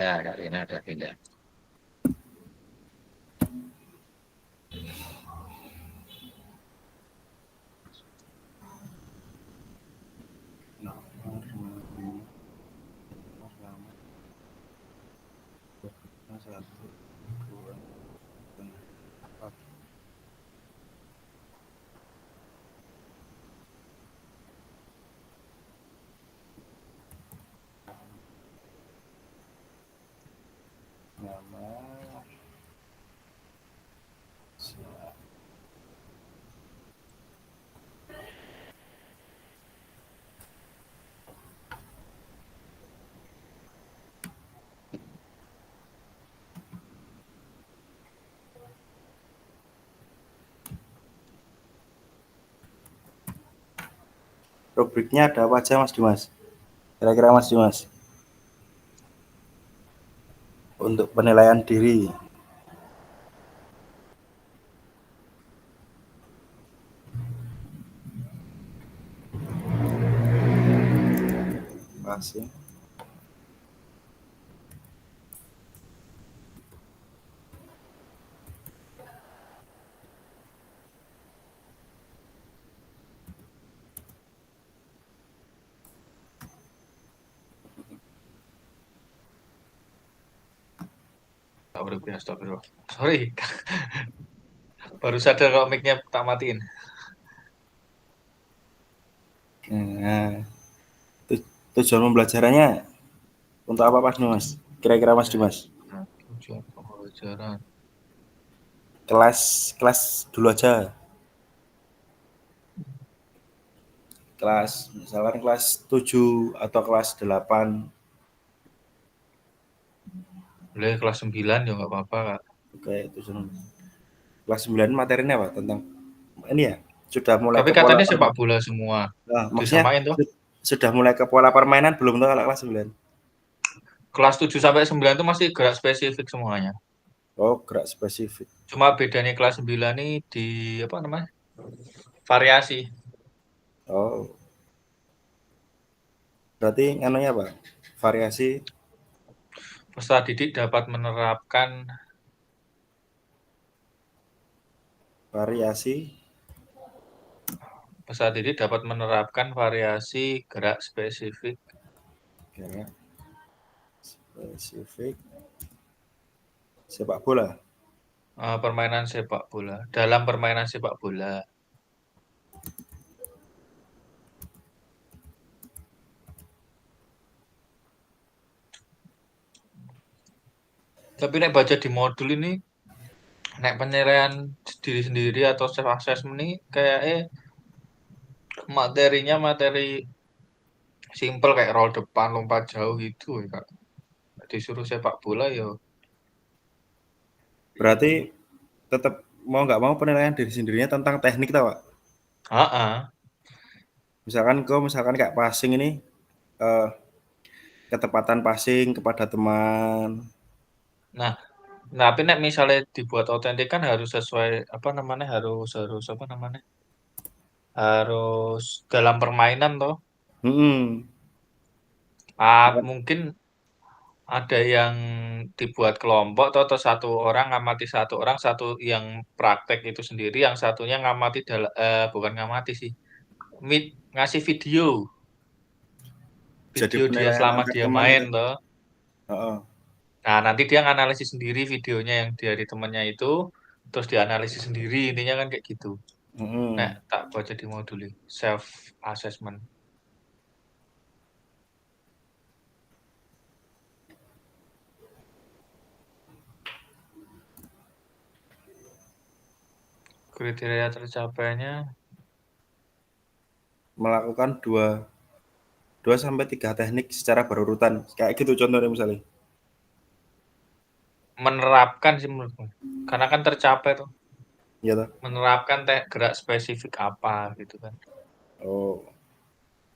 [SPEAKER 1] Udah, Kak Rina udah pindah.
[SPEAKER 3] Rubriknya ada apa aja Mas Dimas? Kira-kira Mas Dimas? Untuk penilaian diri. Masih.
[SPEAKER 5] Tak berhenti, astagfirullah. Sorry. Baru sadar kalau mic-nya tak matiin.
[SPEAKER 3] Nah, tujuan pembelajarannya untuk apa Mas? Kira-kira Mas Dimas?
[SPEAKER 5] Tujuan pembelajaran.
[SPEAKER 3] Kelas dulu aja. Misalkan kelas 7 atau kelas 8.
[SPEAKER 5] Boleh kelas 9 ya nggak apa-apa, Kak.
[SPEAKER 3] Oke, tujuan. Kelas 9 materinya apa? Tentang ini ya? Sudah mulai
[SPEAKER 5] Tapi
[SPEAKER 3] ke pola
[SPEAKER 5] katanya sepak bola semua.
[SPEAKER 3] Nah, maksudnya
[SPEAKER 5] Disamain tuh.
[SPEAKER 3] sudah mulai ke pola permainan belum tuh kalau kelas 9?
[SPEAKER 5] Kelas 7 sampai 9 itu masih gerak spesifik semuanya.
[SPEAKER 3] Oh, gerak spesifik.
[SPEAKER 5] Cuma bedanya kelas 9 ini di apa namanya? Variasi.
[SPEAKER 3] Oh. Berarti anunya apa? Variasi
[SPEAKER 5] Peserta didik dapat menerapkan variasi gerak spesifik
[SPEAKER 3] sepak bola.
[SPEAKER 5] permainan sepak bola. Dalam permainan sepak bola. Tapi nek baca di modul ini, nek penilaian diri sendiri atau self assessment ini kayak materinya materi simple kayak roll depan, lompat jauh gitu ya, Kak. Disuruh sepak bola ya.
[SPEAKER 3] Berarti tetap mau nggak mau penilaian diri sendirinya tentang teknik tau, Pak? Misalkan kayak passing ini ketepatan passing kepada teman.
[SPEAKER 5] Nah, tapi nek misalnya dibuat otentik kan harus sesuai harus dalam permainan toh. Mungkin ada yang dibuat kelompok atau satu orang ngamati satu orang, satu yang praktek itu sendiri, yang satunya ngamati bukan ngamati sih, ngasih video dia selama dia main
[SPEAKER 3] gitu.
[SPEAKER 5] toh. Nah, nanti dia nganalisis sendiri videonya yang dari temannya itu, terus dianalisis sendiri, intinya kan kayak gitu. Nah, tak baca di modul self assessment. Kriteria tercapainya
[SPEAKER 3] melakukan 2 sampai 3 teknik secara berurutan. Kayak gitu contohnya misalnya.
[SPEAKER 5] Menerapkan sih menurutku. Karena kan tercapai tuh.
[SPEAKER 3] Iya toh?
[SPEAKER 5] Menerapkan gerak spesifik apa gitu kan.
[SPEAKER 3] Oh.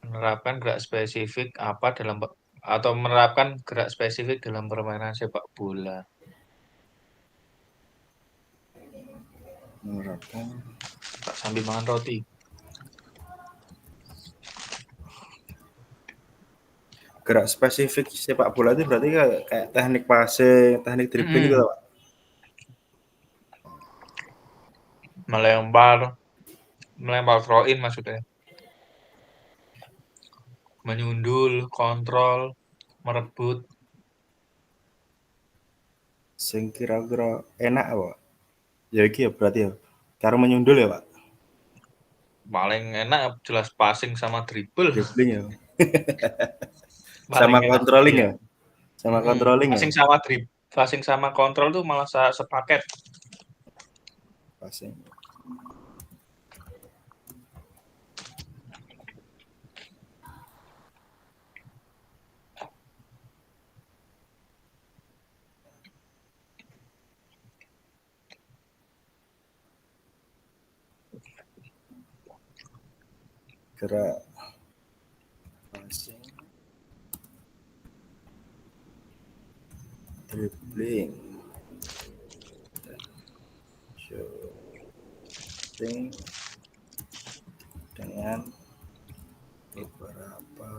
[SPEAKER 5] Menerapkan gerak spesifik apa atau menerapkan gerak spesifik dalam permainan sepak bola.
[SPEAKER 3] Menerapkan
[SPEAKER 5] Sambil makan roti.
[SPEAKER 3] Gerak spesifik sepak bola itu berarti kayak teknik passing, teknik dribbling gitu, Pak.
[SPEAKER 5] Melempar throw in maksudnya. Menyundul, kontrol, merebut.
[SPEAKER 3] Sing kira-kira enak apa? Ya iki ya berarti ya. Karo menyundul ya, Pak.
[SPEAKER 5] Paling enak jelas passing sama dribble.
[SPEAKER 3] Dribbling ya. Sama controlling ya. Sama controlling
[SPEAKER 5] passing
[SPEAKER 3] ya.
[SPEAKER 5] Passing sama kontrol tuh malah sepaket.
[SPEAKER 3] Passing. Gerak passing, dribbling, shooting dengan beberapa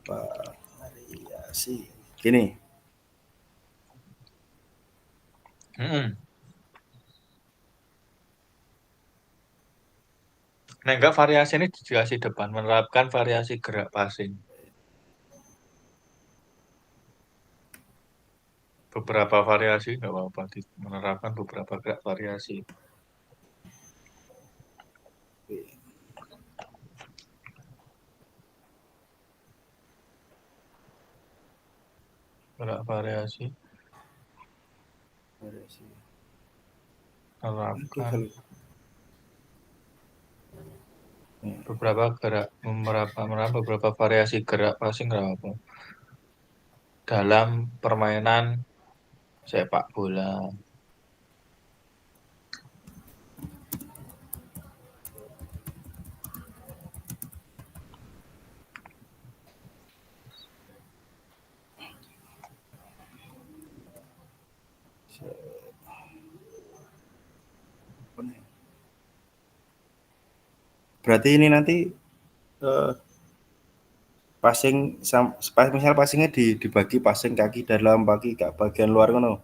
[SPEAKER 3] variasi. Gini.
[SPEAKER 5] Nah, enggak variasi ini dikasih depan, menerapkan variasi gerak passing. beberapa variasi nggak apa-apa, menerapkan beberapa gerak variasi. Gerak variasi,
[SPEAKER 3] Variasi.
[SPEAKER 5] menerapkan
[SPEAKER 3] Ya.
[SPEAKER 5] beberapa gerak, menerapkan beberapa variasi gerak passing nggak apa dalam permainan sepak bola.
[SPEAKER 3] Berarti ini nanti passing misal passingnya dibagi passing kaki dalam, kaki bagian luar kan?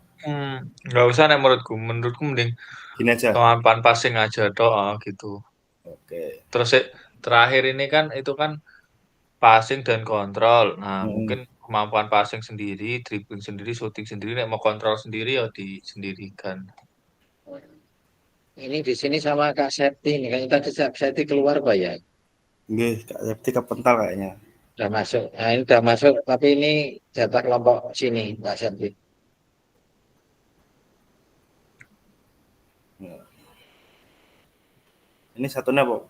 [SPEAKER 5] Nggak usah nih menurutku mending
[SPEAKER 3] Gini aja.
[SPEAKER 5] kemampuan passing aja gitu.
[SPEAKER 3] Oke.
[SPEAKER 5] Terus terakhir ini kan itu kan passing dan kontrol. Nah, mungkin kemampuan passing sendiri, dribbling sendiri, shooting sendiri, nek mau kontrol sendiri ya disendirikan.
[SPEAKER 1] Ini di sini sama Kak Septi nih. Kayaknya tadi Kak Septi keluar Pak ya.
[SPEAKER 3] Nggih, Kak Septi kepental kayaknya.
[SPEAKER 1] Udah masuk. Nah, ini udah masuk, tapi ini jatah kelompok sini Kak Septi.
[SPEAKER 3] Ini satunya Pak.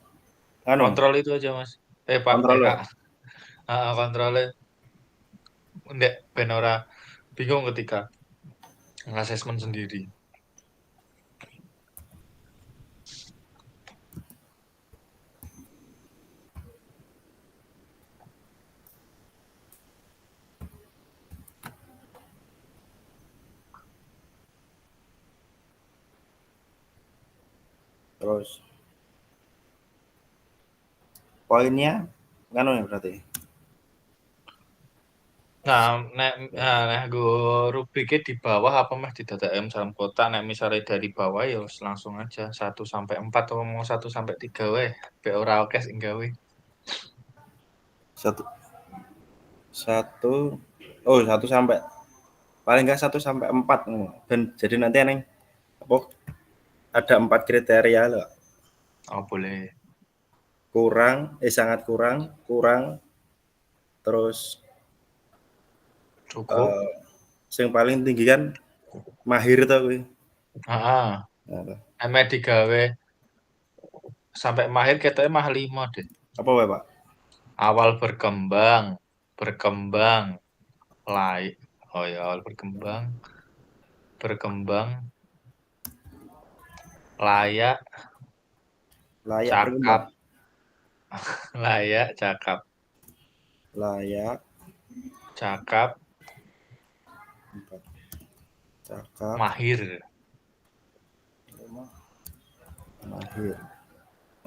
[SPEAKER 5] Kontrol itu aja Mas. Pak,
[SPEAKER 3] Kontrol.
[SPEAKER 5] Kak. Kontrolnya. Ndek ben ora bingung ketika ngasesmen sendiri.
[SPEAKER 3] Terus poinnya ya berarti.
[SPEAKER 5] Nah, gue rubriknya di bawah apa mah di data M salam kota. Nek misalnya dari bawah ya langsung aja 1 sampai 4 atau mau 1 sampai 3 weh. Be ora oke sing gawe.
[SPEAKER 3] 1 sampai paling enggak 1 sampai 4 dan jadi nanti neng apa ada 4 kriteria loh.
[SPEAKER 5] Oh, boleh.
[SPEAKER 3] Sangat kurang, terus
[SPEAKER 5] Cukup.
[SPEAKER 3] yang paling tinggi kan mahir tuh kuwi.
[SPEAKER 5] Heeh. Ame digawe sampai mahir ketoknya mah 5 deh.
[SPEAKER 3] Apa wae, Pak?
[SPEAKER 5] Awal berkembang, awal berkembang, layak
[SPEAKER 3] berkembang.
[SPEAKER 5] layak, cakap, mahir.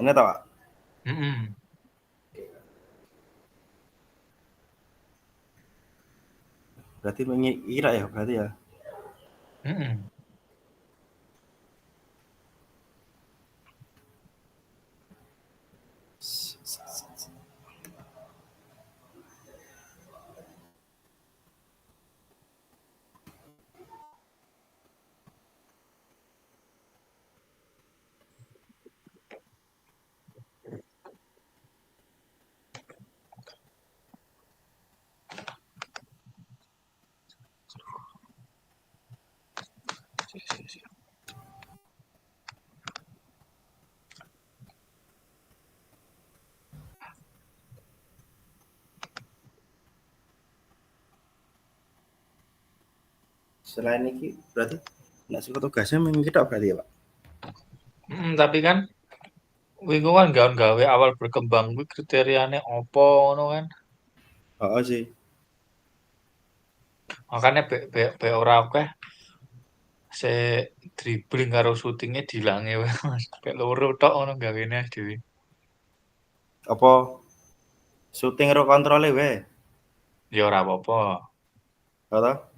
[SPEAKER 3] Ini tahu Pak? Berarti mengira ya berarti ya. Selain ini berarti nggak suka tugasnya kita berarti ya Pak?
[SPEAKER 5] Tapi kan wingi kan gawe awal berkembang kuwi kriteriane opo ngono kan.
[SPEAKER 3] Oh sih.
[SPEAKER 5] Makanya be ora akeh se dribbling karo shootingnya dilange wae Mas. Kayak loro tok ngono gawene dhewe.
[SPEAKER 3] Apa shooting karo kontrole wae?
[SPEAKER 5] Ya ora apa-apa.
[SPEAKER 3] Ora?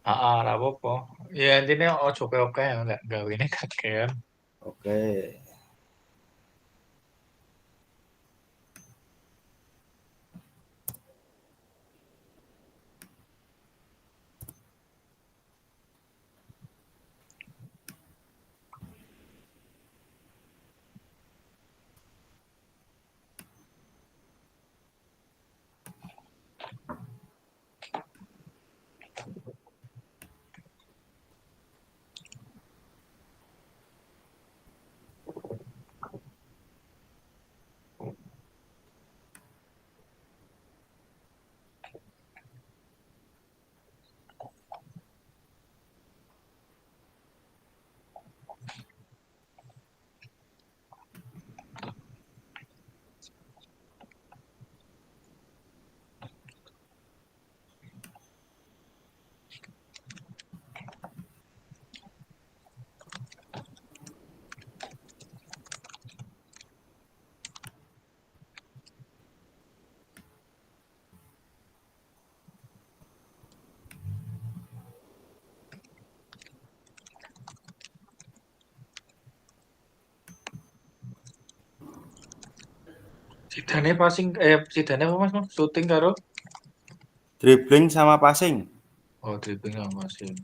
[SPEAKER 5] Ora apa-apa. Ya intine ojo oke lek gawene kakean.
[SPEAKER 3] Oke.
[SPEAKER 5] Sidane passing sidane apa Mas? Shooting karo
[SPEAKER 3] Dribbling sama passing.
[SPEAKER 5] oh dribbling sama passing.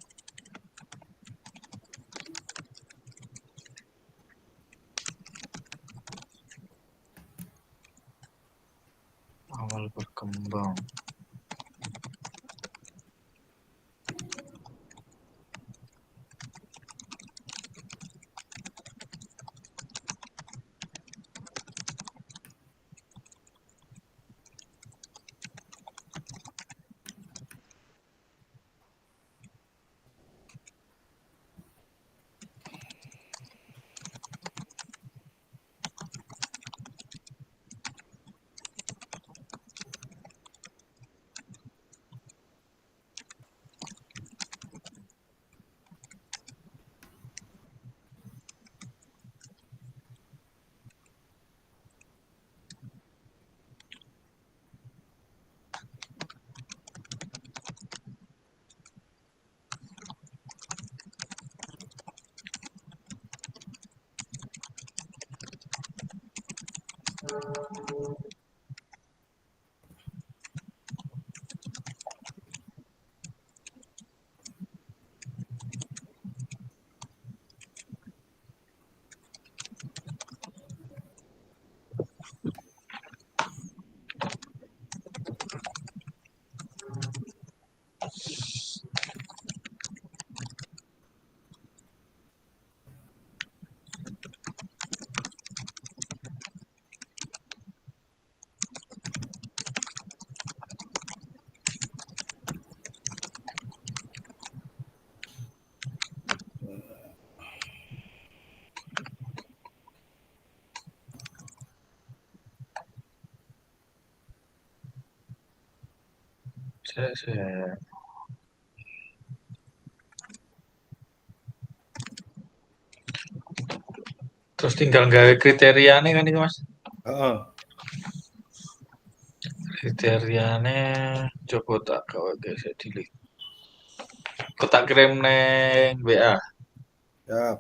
[SPEAKER 5] Awal berkembang. Saya. Terus tinggal gawe kriteriane kan itu Mas.
[SPEAKER 3] Heeh.
[SPEAKER 5] Kriteriane coba tak gawe guys delete. Kok tak kirim neng WA.
[SPEAKER 3] Ya.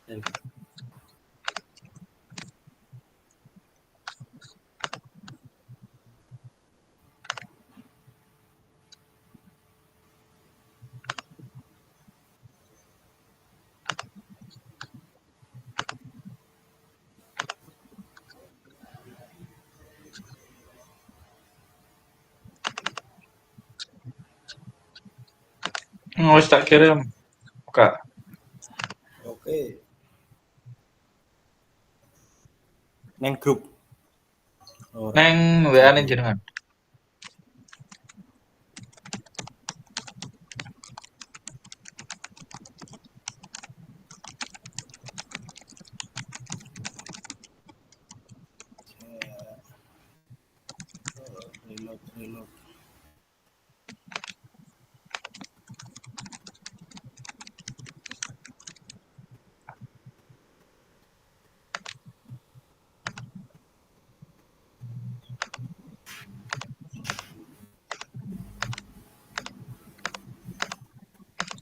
[SPEAKER 5] Wis tak kirim, Kak.
[SPEAKER 3] Oke. Neng grup. Ora.
[SPEAKER 5] Neng WA-ne jenengan.
[SPEAKER 3] Reload.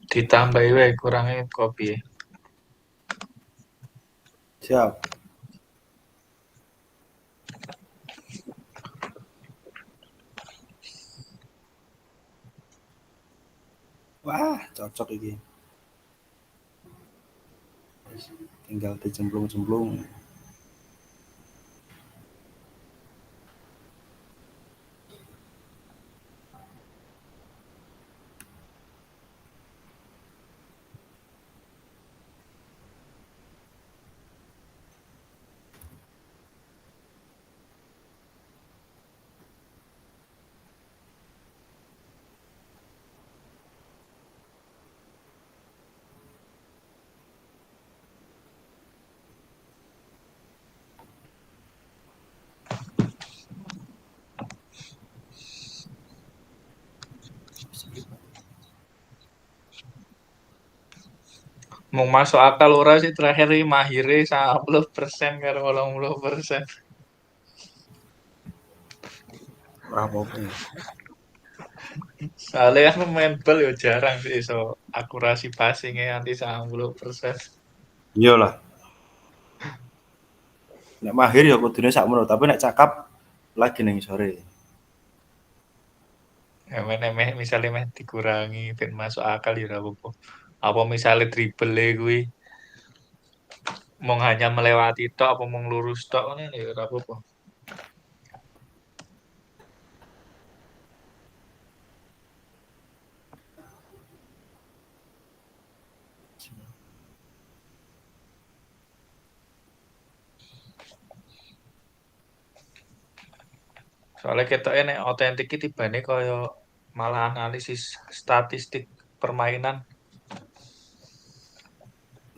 [SPEAKER 5] Ditambahi wae kurange kopi.
[SPEAKER 3] Siap. Wah, cocok ini. Tinggal dicemplung-cemplung.
[SPEAKER 5] Mau masuk akal ora sih terakhir iki mahire 90% karo 80%.
[SPEAKER 3] Ora apa-apa.
[SPEAKER 5] Soalnya kan main bal yo jarang sih iso akurasi passingnya nanti 90%.
[SPEAKER 3] Iyalah. Nek mahir ya kudune sakmono, tapi nek cakap lagi ning sore.
[SPEAKER 5] Emeh misalnya meh dikurangi ben masuk akal ya ora apa-apa. Apa misalnya dribble kuwi mung hanya melewati tok apa mung lurus tok ngene ya ora apa-apa. Soalnya ketoke nek otentik iki tibane kaya malah analisis statistik permainan.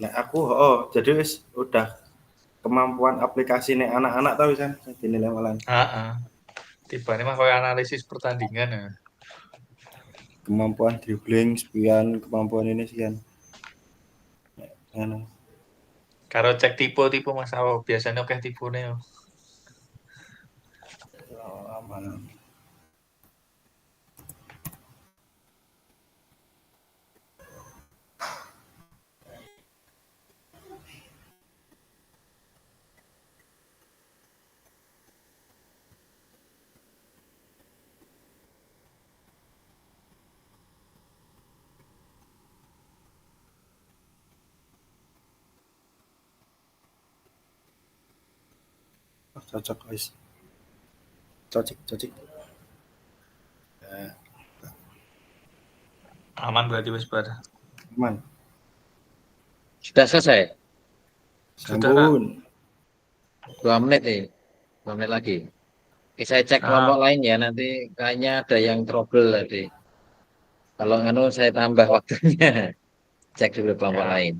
[SPEAKER 3] Nek aku jadi wis udah kemampuan aplikasi nek anak-anak tau kan dinilai malah.
[SPEAKER 5] Heeh. Tibane mah kaya analisis pertandingan ya.
[SPEAKER 3] Kemampuan dribbling sekian, kemampuan ini sekian. Ngono.
[SPEAKER 5] Karo cek tipe Mas Awo, biasanya akeh tipene yo.
[SPEAKER 3] Aman. Cocok guys. Cocok.
[SPEAKER 5] Aman berarti wis pada.
[SPEAKER 3] Aman.
[SPEAKER 1] Sudah selesai?
[SPEAKER 5] Sudah,
[SPEAKER 3] Sampun.
[SPEAKER 1] 2 menit nih. 2 menit lagi. Oke, saya cek kelompok lain ya. Nanti kayaknya ada yang trouble tadi. Kalau anu saya tambah waktunya. Cek dulu kelompok
[SPEAKER 5] Ya.
[SPEAKER 1] lain.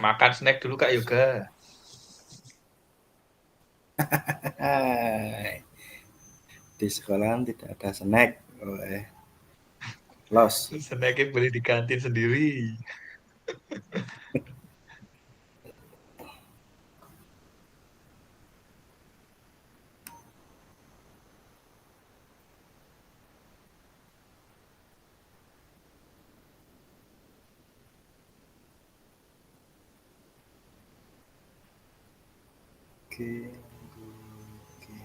[SPEAKER 5] Makan snack dulu Kak Yoga.
[SPEAKER 3] Di sekolahan tidak ada snack. Los.
[SPEAKER 5] Snacknya beli di kantin sendiri.
[SPEAKER 3] Oke. Oke.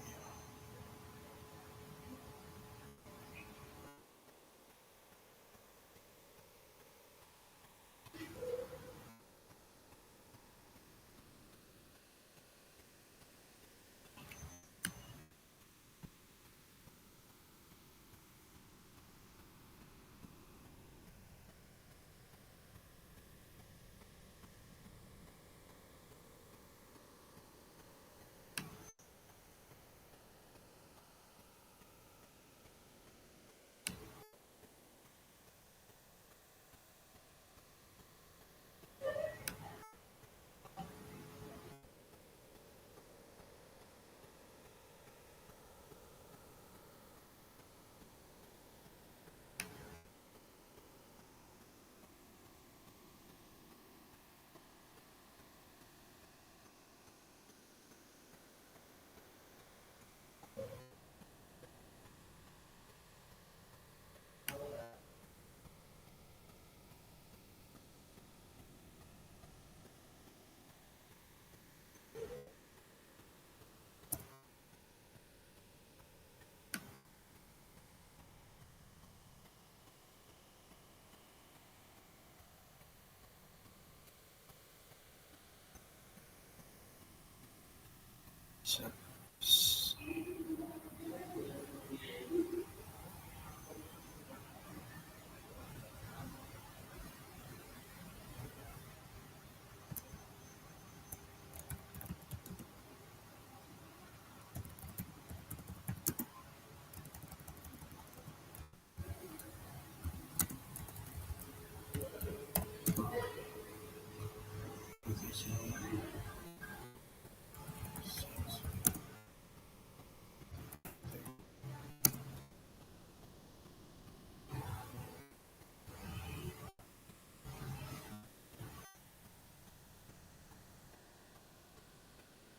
[SPEAKER 3] Siap.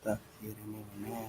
[SPEAKER 3] Tak kirimnya mana?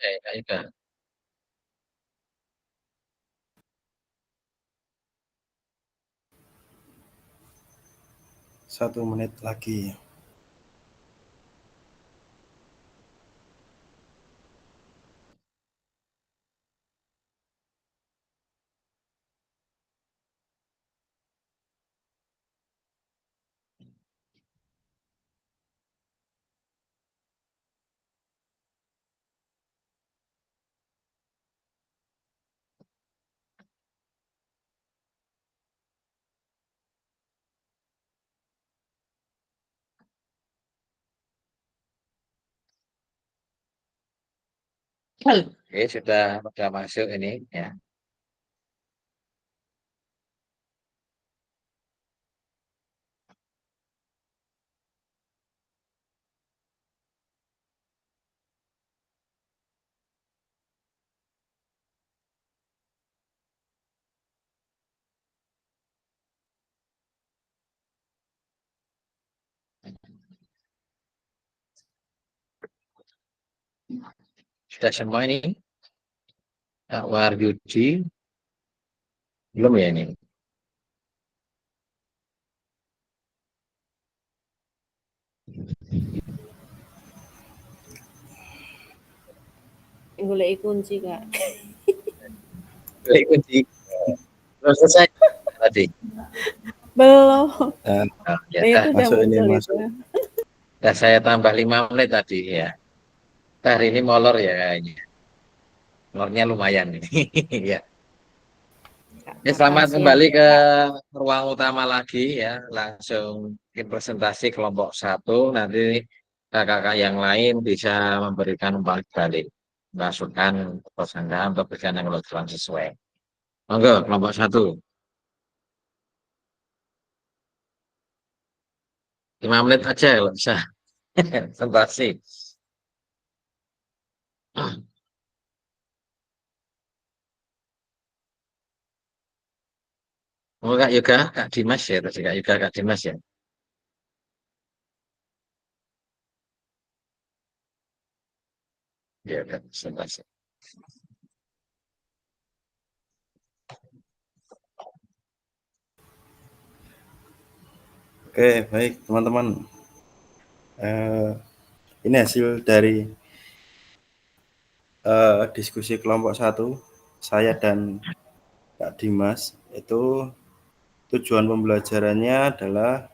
[SPEAKER 1] Kak Yuda.
[SPEAKER 3] 1 menit lagi.
[SPEAKER 1] Oke, sudah masuk ini ya. Sudah semua ini. Kak Wahyudi belum ya ini.
[SPEAKER 7] Golek kunci, Kak.
[SPEAKER 1] Baik, kunci. Belum selesai tadi.
[SPEAKER 7] Belum.
[SPEAKER 3] Dan
[SPEAKER 1] Ya,
[SPEAKER 7] Itu udah
[SPEAKER 3] masuk ini,
[SPEAKER 7] muncul
[SPEAKER 3] masuk.
[SPEAKER 7] itu.
[SPEAKER 1] Dah saya tambah 5 menit tadi ya. Hari ini molor ya kayaknya. Molornya lumayan ini. Ya. Ya, selamat
[SPEAKER 7] Makasih
[SPEAKER 1] kembali
[SPEAKER 7] ya,
[SPEAKER 1] ke
[SPEAKER 7] Kak.
[SPEAKER 1] ruang utama lagi ya. Langsung bikin presentasi kelompok 1. Nanti kakak-kakak yang lain bisa memberikan umpan balik, masukan, persangkaan, atau berikan yang kebetulan sesuai. Monggo, kelompok 1. 5 menit aja kalau bisa. Presentasi. Oh, Kak Yoga, Kak Dimas ya, tadi Kak Yoga, Kak Dimas ya. Ya, udah, presentasi.
[SPEAKER 3] Oke, baik teman-teman. Ini hasil dari diskusi kelompok 1 saya dan Kak Dimas. Itu tujuan pembelajarannya adalah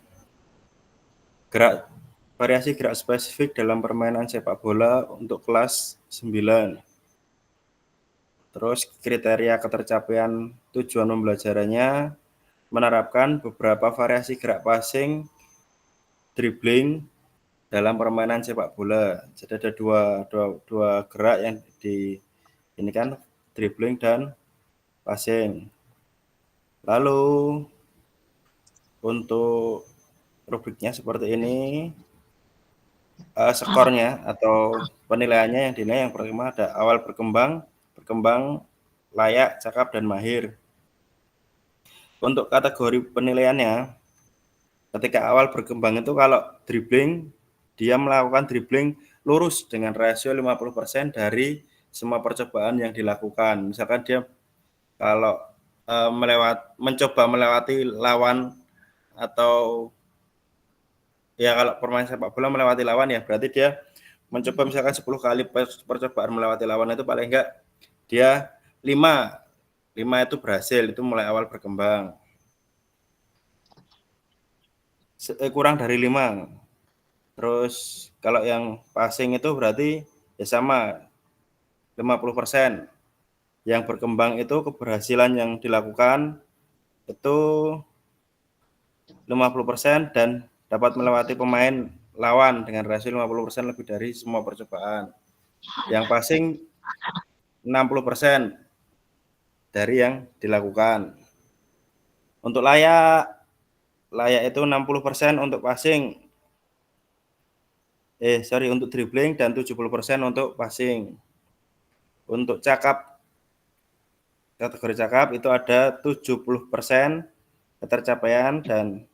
[SPEAKER 3] variasi gerak spesifik dalam permainan sepak bola untuk kelas 9. Terus kriteria ketercapaian tujuan pembelajarannya menerapkan beberapa variasi gerak passing, dribbling dalam permainan sepak bola. Jadi ada dua gerak yang ini kan, dribbling dan passing. Lalu untuk rubriknya seperti ini. Skornya atau penilaiannya yang dinilai yang pertama ada awal berkembang, layak, cakap, dan mahir. Untuk kategori penilaiannya, ketika awal berkembang itu kalau dribbling, dia melakukan dribbling lurus dengan rasio 50% dari semua percobaan yang dilakukan. Misalkan dia kalau mencoba melewati lawan, atau ya kalau permainan sepak bola melewati lawan ya berarti dia mencoba misalkan 10 kali percobaan melewati lawan, itu paling enggak dia 5 itu berhasil, itu mulai awal berkembang. Kurang dari 5. Terus kalau yang passing itu berarti ya sama 50%. Yang berkembang itu keberhasilan yang dilakukan itu 50% dan dapat melewati pemain lawan dengan rasio 50% lebih dari semua percobaan. Yang passing 60% dari yang dilakukan. Untuk layak itu 60% untuk passing. Untuk dribbling dan 70% untuk passing. Untuk cakap, kategori cakap itu ada 70% ketercapaian dan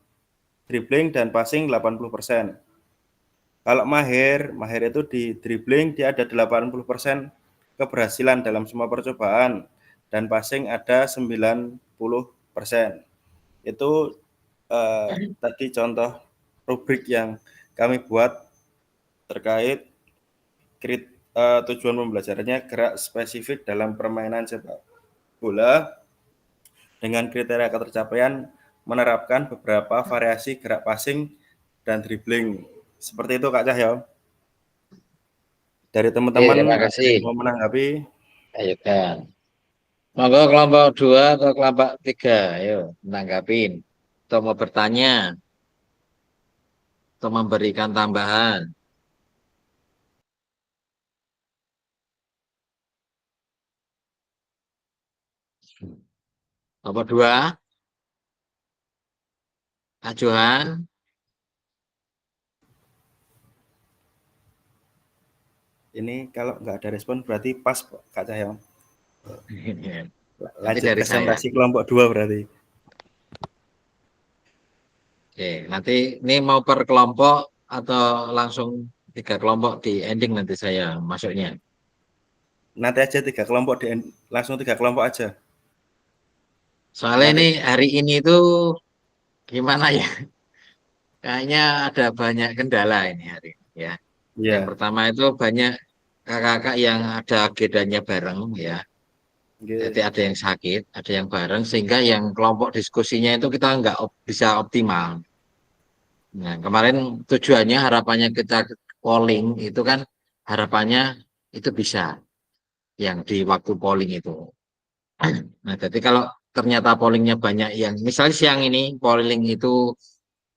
[SPEAKER 3] dribbling dan passing 80%. Kalau mahir itu di dribbling dia ada 80% keberhasilan dalam semua percobaan dan passing ada 90%. Itu tadi contoh rubrik yang kami buat terkait tujuan pembelajarannya gerak spesifik dalam permainan sepak bola dengan kriteria ketercapaian menerapkan beberapa variasi gerak passing dan dribbling. Seperti itu Kak Cahyo. Dari teman-teman
[SPEAKER 1] terima
[SPEAKER 3] ada
[SPEAKER 1] kasih.
[SPEAKER 3] yang mau menanggapi?
[SPEAKER 1] Ayo kan. Monggo kelompok 2 atau kelompok 3, ayo menanggapin. Atau mau bertanya, atau memberikan tambahan. Kelompok 2, Kak Johan.
[SPEAKER 3] Ini kalau nggak ada respon berarti pas Kak Cahyo.
[SPEAKER 1] Nanti
[SPEAKER 3] Lanjut
[SPEAKER 1] dari
[SPEAKER 3] presentasi
[SPEAKER 1] saya.
[SPEAKER 3] kelompok 2 berarti.
[SPEAKER 1] Oke, nanti ini mau per kelompok atau langsung 3 kelompok di ending nanti saya masuknya.
[SPEAKER 3] Nanti aja 3 kelompok langsung 3 kelompok aja.
[SPEAKER 1] Soalnya
[SPEAKER 3] Nanti
[SPEAKER 1] ini hari ini tuh gimana ya? Kayaknya ada banyak kendala ini hari ini ya. Yang
[SPEAKER 3] ya.
[SPEAKER 1] pertama itu banyak kakak-kakak yang ada agendanya bareng ya. Jadi ada yang sakit, ada yang bareng, sehingga yang kelompok diskusinya itu kita nggak bisa optimal. Nah, kemarin tujuannya harapannya kita polling itu kan harapannya itu bisa yang di waktu polling itu. Nah, jadi kalau ternyata pollingnya banyak yang, misalnya siang ini polling itu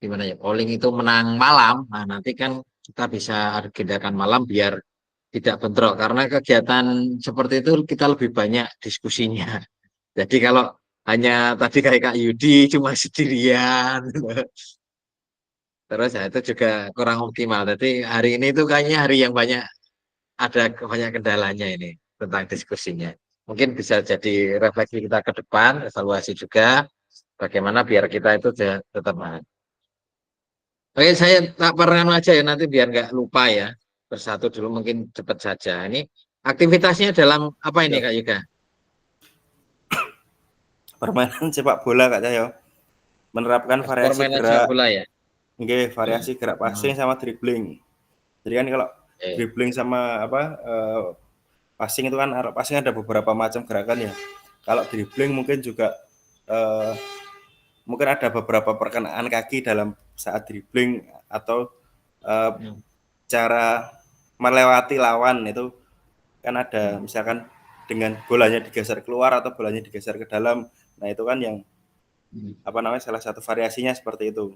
[SPEAKER 1] gimana ya? Polling itu menang malam. Nah, nanti kan kita bisa agendakan malam biar tidak bentrok karena kegiatan seperti itu kita lebih banyak diskusinya. Jadi kalau hanya tadi kayak Kak Yudi cuma sendirian, terus ya itu juga kurang optimal. Jadi hari ini tuh kayaknya hari yang banyak ada banyak kendalanya ini tentang diskusinya. Mungkin bisa jadi refleksi kita ke depan, evaluasi juga bagaimana biar kita itu tetap main. Oke, saya tak pernah aja ya nanti biar nggak lupa ya. Bersatu dulu mungkin cepat saja. Ini aktivitasnya dalam apa ini Kak Yuga?
[SPEAKER 3] Permainan sepak bola Kak Cahyo. Menerapkan variasi
[SPEAKER 1] Permainan sepak
[SPEAKER 3] gerak.
[SPEAKER 1] bola ya.
[SPEAKER 3] Variasi gerak passing sama dribbling. Jadi kan kalau dribbling sama passing itu kan passing ada beberapa macam gerakan ya. Kalau dribbling mungkin juga mungkin ada beberapa perkenaan kaki dalam saat dribbling atau cara melewati lawan itu kan ada misalkan dengan bolanya digeser keluar atau bolanya digeser ke dalam. Nah, itu kan yang salah satu variasinya seperti itu.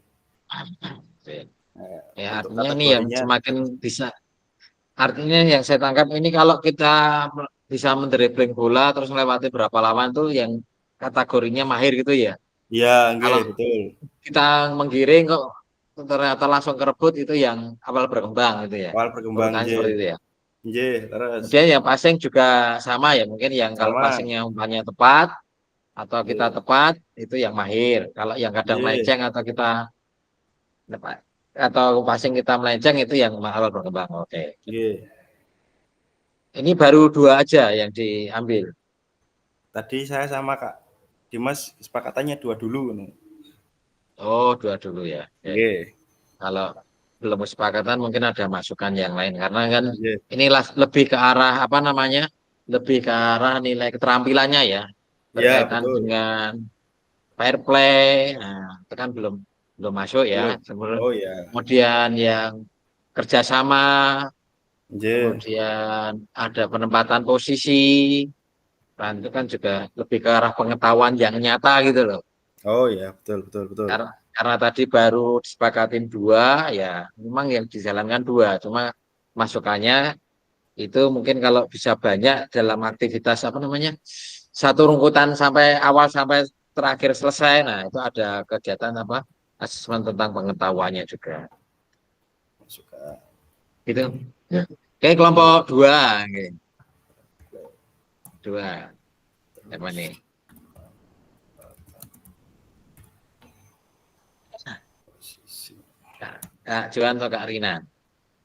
[SPEAKER 1] Ya,
[SPEAKER 3] Untuk
[SPEAKER 1] artinya ini yang
[SPEAKER 3] kategorinya
[SPEAKER 1] semakin bisa. Artinya yang saya tangkap ini kalau kita bisa mendribbling bola terus melewati berapa lawan tuh yang kategorinya mahir gitu ya.
[SPEAKER 3] Iya,
[SPEAKER 1] Kalau
[SPEAKER 3] betul.
[SPEAKER 1] kita menggiring kok ternyata langsung kerebut itu yang awal berkembang gitu ya.
[SPEAKER 3] Awal berkembang,
[SPEAKER 1] Urutannya seperti itu ya.
[SPEAKER 3] terus.
[SPEAKER 1] Kemudian yang passing juga sama ya, mungkin yang kalau
[SPEAKER 3] Sama.
[SPEAKER 1] passingnya umpannya tepat atau kita tepat itu yang mahir. Kalau yang kadang melenceng atau kita passing kita melenceng itu yang awal berkembang. Oke. Ini baru 2 aja yang diambil.
[SPEAKER 3] Tadi saya sama Kak Dimas kesepakatannya 2 dulu.
[SPEAKER 1] Oh, 2 dulu ya. Kalau belum kesepakatan mungkin ada masukan yang lain karena kan inilah lebih ke arah lebih ke arah nilai keterampilannya ya, berkaitan dengan fair play. Nah, itu kan belum masuk ya. Kemudian yang kerjasama, kemudian ada penempatan posisi, dan itu kan juga lebih ke arah pengetahuan yang nyata gitu loh.
[SPEAKER 3] Oh ya, betul.
[SPEAKER 1] Karena tadi baru disepakatin 2, ya memang yang dijalankan 2, cuma masukannya itu mungkin kalau bisa banyak dalam aktivitas satu rungkutan sampai awal sampai terakhir selesai. Nah, itu ada kegiatan asesmen tentang pengetahuannya juga. Gitu. Ya. Oke, kelompok 2. Oke. 2. Apa nih? Kak Johan atau Kak Rina?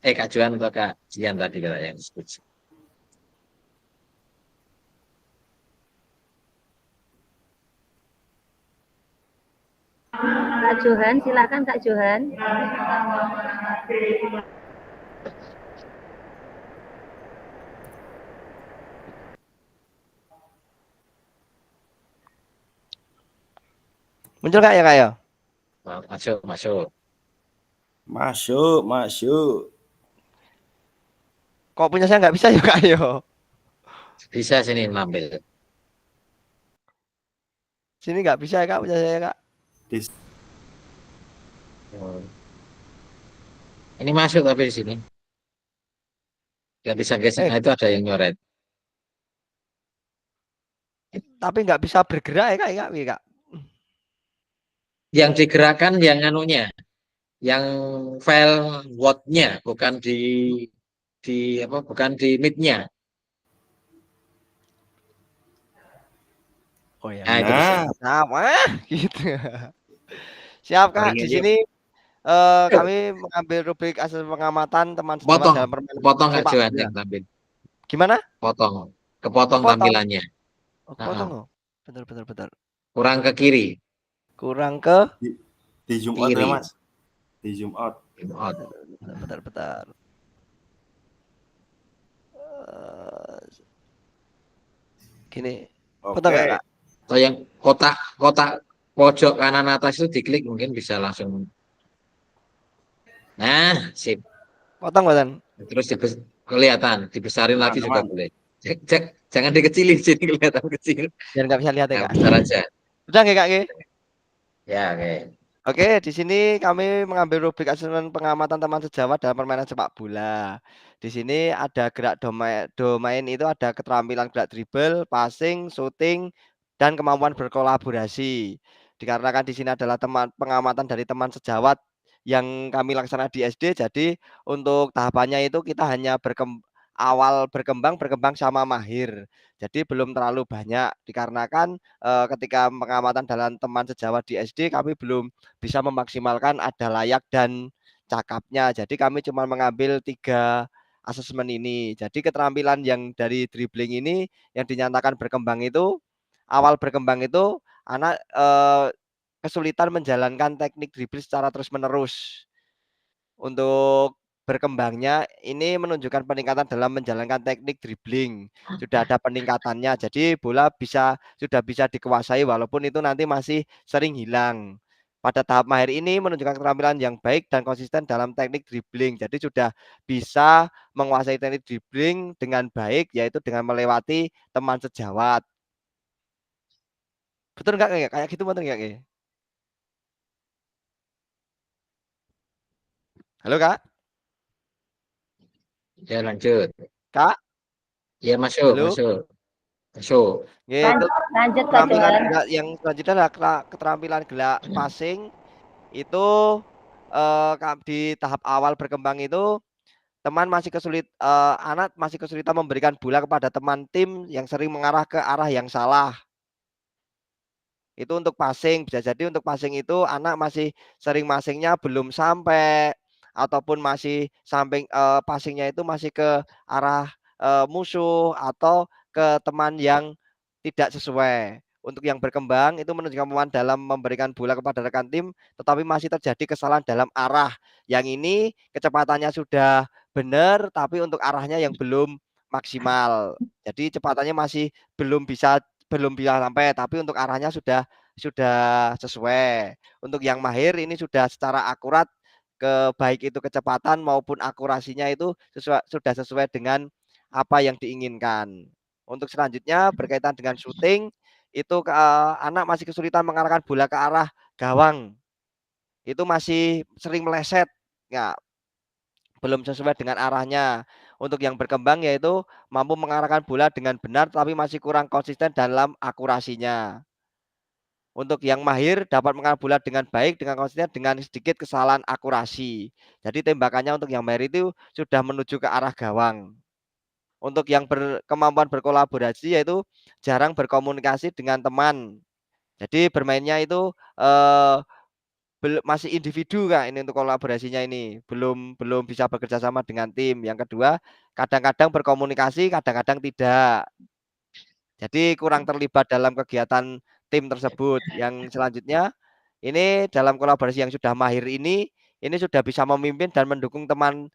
[SPEAKER 1] Kak Johan atau Kak Jian tadi kata yang disebut.
[SPEAKER 9] Kak Johan, silakan Kak Johan.
[SPEAKER 10] Muncul Kak ya Kak ya?
[SPEAKER 1] Masuk, masuk.
[SPEAKER 3] Masuk.
[SPEAKER 10] Kok punya saya nggak bisa ya Kak yo?
[SPEAKER 1] Bisa sini ngambil.
[SPEAKER 10] Sini nggak bisa ya Kak punya saya Kak.
[SPEAKER 1] Ini masuk tapi di sini. Nggak bisa gesek, itu ada yang nyoret.
[SPEAKER 10] Tapi nggak bisa bergerak ya Kak, Kak.
[SPEAKER 1] Yang digerakkan yang anunya, yang file Word-nya, bukan bukan di Meet-nya.
[SPEAKER 10] Oh ya.
[SPEAKER 1] Nah, itu bisa.
[SPEAKER 10] Sama gitu. Siap Kak, di sini kami mengambil rubrik asesmen pengamatan teman sejawat dalam permainan
[SPEAKER 1] potong
[SPEAKER 10] sepak
[SPEAKER 1] Johan
[SPEAKER 10] bola.
[SPEAKER 1] yang tampil.
[SPEAKER 10] Gimana?
[SPEAKER 1] Kepotong tampilannya.
[SPEAKER 10] Oh, kepotong oh. Betul.
[SPEAKER 1] Kurang ke kiri.
[SPEAKER 10] Kurang ke
[SPEAKER 3] di zoom out ya Mas. Di zoom out.
[SPEAKER 10] Bentar. Gini. Potong nggak Kak?
[SPEAKER 1] Atau yang kotak pojok kanan atas itu diklik mungkin bisa langsung. Nah, sip.
[SPEAKER 10] Potong Batan.
[SPEAKER 1] Terus kelihatan, dibesarin lagi juga boleh. Jangan dikecilin, sini kelihatan kecil.
[SPEAKER 10] Biar nggak bisa lihat ya Kak.
[SPEAKER 1] Besar aja.
[SPEAKER 10] Udah nggak Kak?
[SPEAKER 1] Ya, oke.
[SPEAKER 10] Oke, di sini kami mengambil rubrik asesmen pengamatan teman sejawat dalam permainan sepak bola. Di sini ada gerak domain itu ada keterampilan gerak dribble, passing, shooting, dan kemampuan berkolaborasi. Dikarenakan di sini adalah pengamatan dari teman sejawat yang kami laksanakan di SD, jadi untuk tahapannya itu kita hanya awal berkembang sama mahir. Jadi belum terlalu banyak dikarenakan ketika pengamatan dalam teman sejawat di SD kami belum bisa memaksimalkan ada layak dan cakapnya. Jadi kami cuma mengambil 3 asesmen ini. Jadi keterampilan yang dari dribbling ini yang dinyatakan berkembang itu, awal berkembang itu anak kesulitan menjalankan teknik dribble secara terus-menerus. Untuk berkembangnya ini menunjukkan peningkatan dalam menjalankan teknik dribbling. Sudah ada peningkatannya. Jadi bola sudah bisa dikuasai walaupun itu nanti masih sering hilang. Pada tahap mahir ini menunjukkan keterampilan yang baik dan konsisten dalam teknik dribbling. Jadi sudah bisa menguasai teknik dribbling dengan baik yaitu dengan melewati teman sejawat. Betul nggak kayak gitu betul nggak? Halo Kak.
[SPEAKER 1] Ya lanjut.
[SPEAKER 10] Kak.
[SPEAKER 1] Ya masuk.
[SPEAKER 9] Lanjut Kak Johan.
[SPEAKER 10] Yang selanjutnya adalah keterampilan gerak passing itu di tahap awal berkembang itu anak masih kesulitan memberikan bola kepada teman tim yang sering mengarah ke arah yang salah. Itu untuk passing, bisa jadi untuk passing itu anak masih sering passingnya belum sampai ataupun masih passingnya itu masih ke arah musuh atau ke teman yang tidak sesuai. Untuk yang berkembang itu menunjukkan kemampuan dalam memberikan bola kepada rekan tim, tetapi masih terjadi kesalahan dalam arah. Yang ini kecepatannya sudah benar, tapi untuk arahnya yang belum maksimal. Jadi kecepatannya masih belum bisa sampai, tapi untuk arahnya sudah sesuai. Untuk yang mahir ini sudah secara akurat baik itu kecepatan maupun akurasinya itu sudah sesuai dengan apa yang diinginkan. Untuk selanjutnya berkaitan dengan shooting itu anak masih kesulitan mengarahkan bola ke arah gawang. Itu masih sering meleset. Ya, belum sesuai dengan arahnya. Untuk yang berkembang yaitu mampu mengarahkan bola dengan benar tapi masih kurang konsisten dalam akurasinya. Untuk yang mahir dapat mengarahkan bola dengan baik, dengan konsisten, dengan sedikit kesalahan akurasi. Jadi tembakannya untuk yang mahir itu sudah menuju ke arah gawang. Untuk yang kemampuan berkolaborasi yaitu jarang berkomunikasi dengan teman. Jadi bermainnya itu masih individu Kak, ini untuk kolaborasinya ini belum bisa bekerja sama dengan tim. Yang kedua, kadang-kadang berkomunikasi, kadang-kadang tidak. Jadi kurang terlibat dalam kegiatan tim tersebut. Yang selanjutnya Ini dalam kolaborasi yang sudah mahir ini sudah bisa memimpin dan mendukung teman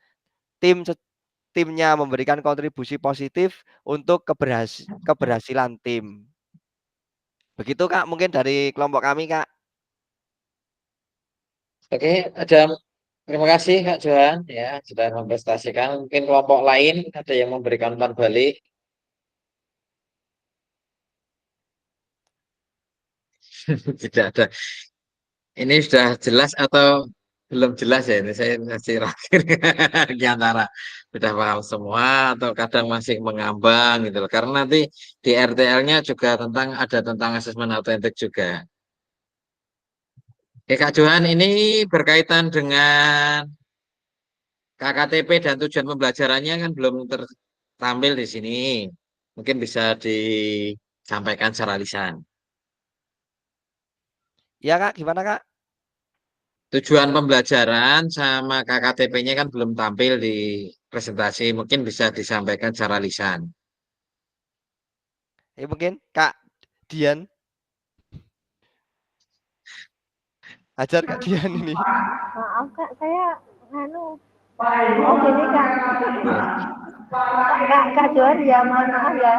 [SPEAKER 10] timnya memberikan kontribusi positif untuk keberhasilan tim. Begitu Kak, mungkin dari kelompok kami Kak.
[SPEAKER 1] Oke, terima kasih Kak Johan ya sudah memprestasikan. Mungkin kelompok lain ada yang memberikan umpan balik. Tidak ada. Ini sudah jelas atau belum jelas ya? Ini saya masih ragu di antara sudah paham semua atau kadang masih mengambang gitu loh. Karena nanti di RTL-nya juga ada tentang asesmen autentik juga. Oke, Kak Johan, ini berkaitan dengan KKTP dan tujuan pembelajarannya kan belum tertampil di sini. Mungkin bisa disampaikan secara lisan.
[SPEAKER 10] Iya Kak, gimana Kak?
[SPEAKER 1] Tujuan pembelajaran sama KKTP-nya kan belum tampil di presentasi. Mungkin bisa disampaikan secara lisan.
[SPEAKER 10] Mungkin Kak Dian. Ajar Kak Dian ini.
[SPEAKER 9] Maaf Kak, saya oh gini Kak. Kak Johan ya, mohon maaf ya.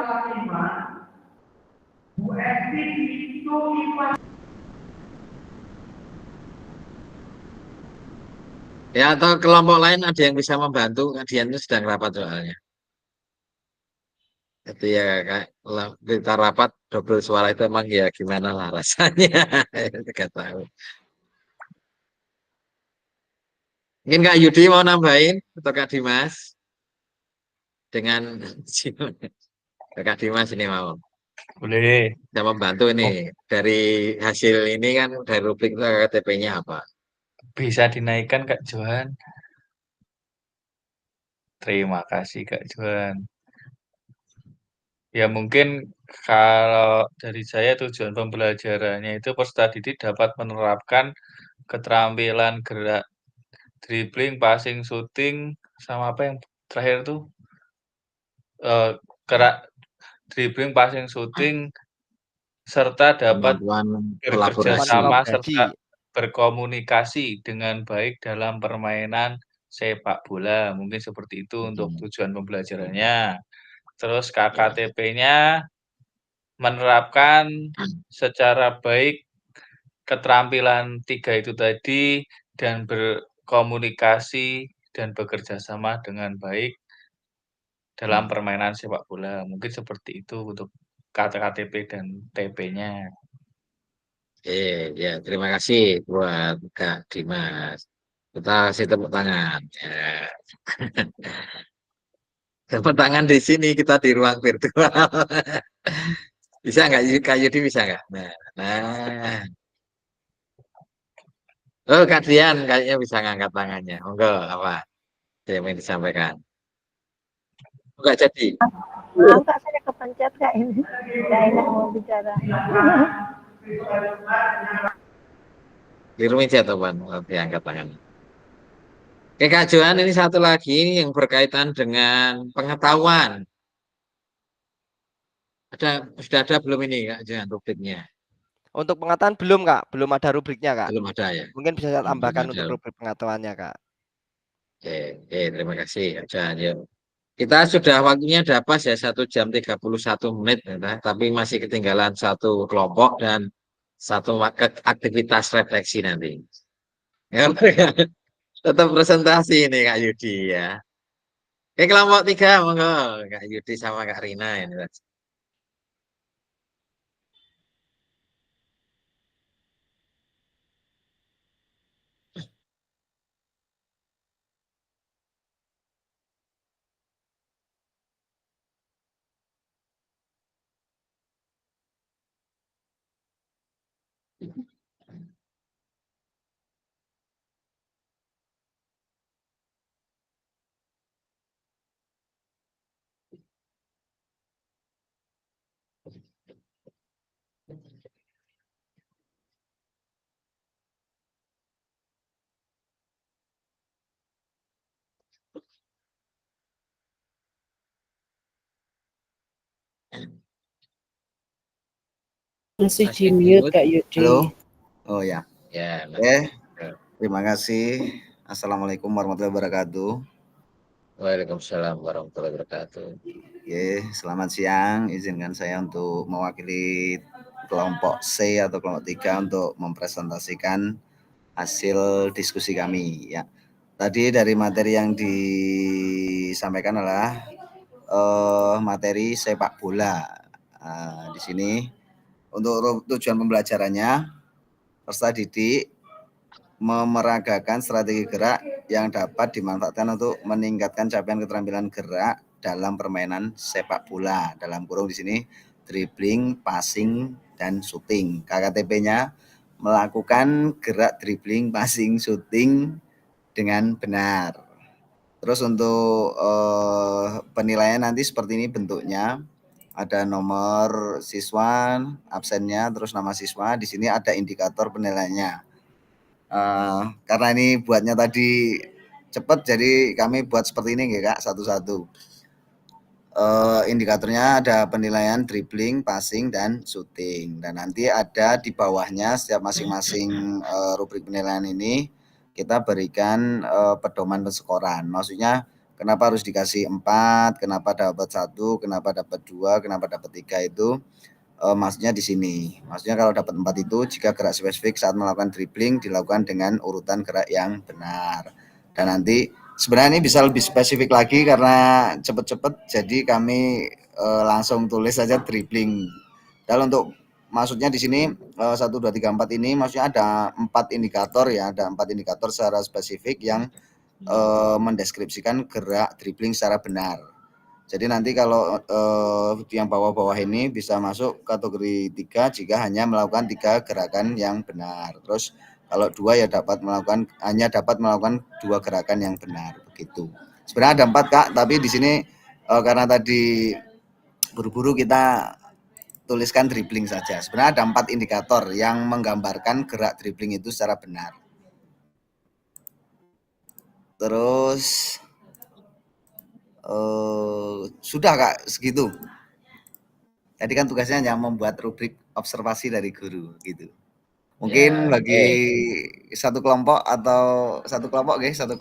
[SPEAKER 1] Ya, atau kelompok lain ada yang bisa membantu. Kak Dian itu sedang rapat soalnya. Jadi ya kalau kita rapat double suara itu emang ya gimana lah rasanya. Tidak tahu. Mungkin Kak Yudi mau nambahin atau Kak Dimas dengan Kak Dimas ini mau.
[SPEAKER 5] Boleh.
[SPEAKER 1] Bisa membantu ini dari hasil ini kan dari rubrik itu KTP-nya apa?
[SPEAKER 5] Bisa dinaikkan Kak Johan. Terima kasih Kak Johan. Ya mungkin kalau dari saya tujuan pembelajarannya itu peserta didik dapat menerapkan keterampilan gerak dribbling, passing, shooting, sama apa yang terakhir tuh gerak dribbling, passing, shooting, serta dapat
[SPEAKER 1] Kemampuan
[SPEAKER 5] bekerja
[SPEAKER 1] kolaborasi.
[SPEAKER 5] sama serta berkomunikasi dengan baik dalam permainan sepak bola. Mungkin seperti itu untuk tujuan pembelajarannya. Terus KKTP-nya menerapkan secara baik keterampilan 3 itu tadi dan berkomunikasi dan bekerja sama dengan baik dalam permainan sepak bola. Mungkin seperti itu untuk KTP dan TP-nya.
[SPEAKER 1] Ya, terima kasih buat Kak Dimas. Kita kasih tepuk tangan. Ya. Tepuk tangan di sini, kita di ruang virtual. Bisa nggak Kak Yudi, bisa nggak? Nah. Oh, Kak Dian kayaknya bisa ngangkat tangannya. Monggo, apa? Yang ingin disampaikan. Enggak jadi.
[SPEAKER 9] Maaf Kak, saya kepencet Kak ini. Nggak enak mau bicara.
[SPEAKER 1] Keliru meja tuh, Pan. Diangkat tangannya. Oke, Kak Johan, ini satu lagi yang berkaitan dengan pengetahuan. Sudah ada belum ini, Kak Johan, rubriknya?
[SPEAKER 10] Untuk pengetahuan belum Kak, belum ada rubriknya Kak.
[SPEAKER 1] Belum ada ya?
[SPEAKER 10] Mungkin bisa saya tambahkan untuk rubrik pengetahuannya Kak.
[SPEAKER 1] Oke, terima kasih Kak Johan. Yuk. Kita sudah waktunya udah pas ya 1 jam 31 menit, ya, tapi masih ketinggalan satu kelompok dan satu aktivitas refleksi nanti. Ya, tetap presentasi ini Kak Yudi ya. Oke, kelompok 3 monggo Kak Yudi sama Kak Rina ini.
[SPEAKER 7] Masih di mute Kak Yudi.
[SPEAKER 4] Halo. Oh ya.
[SPEAKER 1] Ya,
[SPEAKER 4] Oke, terima kasih. Assalamualaikum warahmatullahi wabarakatuh.
[SPEAKER 1] Waalaikumsalam warahmatullahi wabarakatuh.
[SPEAKER 4] Oke, selamat siang. Izinkan saya untuk mewakili kelompok C atau kelompok 3 untuk mempresentasikan hasil diskusi kami. Ya, tadi dari materi yang disampaikan adalah materi sepak bola. Di sini untuk tujuan pembelajarannya, peserta didik memeragakan strategi gerak yang dapat dimanfaatkan untuk meningkatkan capaian keterampilan gerak dalam permainan sepak bola. Dalam kurung di sini dribbling, passing, dan shooting. KKTP-nya melakukan gerak dribbling, passing, shooting dengan benar. Terus untuk penilaian nanti seperti ini bentuknya. Ada nomor siswa, absennya, terus nama siswa. Di sini ada indikator penilaiannya. Karena ini buatnya tadi cepat, jadi kami buat seperti ini ya Kak, satu-satu. Indikatornya ada penilaian dribbling, passing, dan shooting. Dan nanti ada di bawahnya setiap masing-masing rubrik penilaian ini kita berikan pedoman penskoran. Maksudnya kenapa harus dikasih 4, kenapa dapat 1, kenapa dapat 2, kenapa dapat 3 itu maksudnya di sini. Maksudnya kalau dapat 4 itu jika gerak spesifik saat melakukan dribbling dilakukan dengan urutan gerak yang benar. Dan nanti sebenarnya ini bisa lebih spesifik lagi karena cepet-cepet, jadi kami langsung tulis saja dribbling. Dan untuk maksudnya di sini 1, 2, 3, 4 ini maksudnya ada 4 indikator ya, ada 4 indikator secara spesifik yang mendeskripsikan gerak dribbling secara benar. Jadi nanti kalau yang bawah-bawah ini bisa masuk kategori 3 jika hanya melakukan 3 gerakan yang benar. Terus kalau 2 ya hanya dapat melakukan 2 gerakan yang benar, begitu. Sebenarnya ada 4 Kak, tapi di sini karena tadi buru-buru kita tuliskan dribbling saja. Sebenarnya ada 4 indikator yang menggambarkan gerak dribbling itu secara benar. Terus sudah Kak, segitu. Tadi kan tugasnya hanya membuat rubrik observasi dari guru gitu. Mungkin bagi satu kelompok atau satu kelompok satu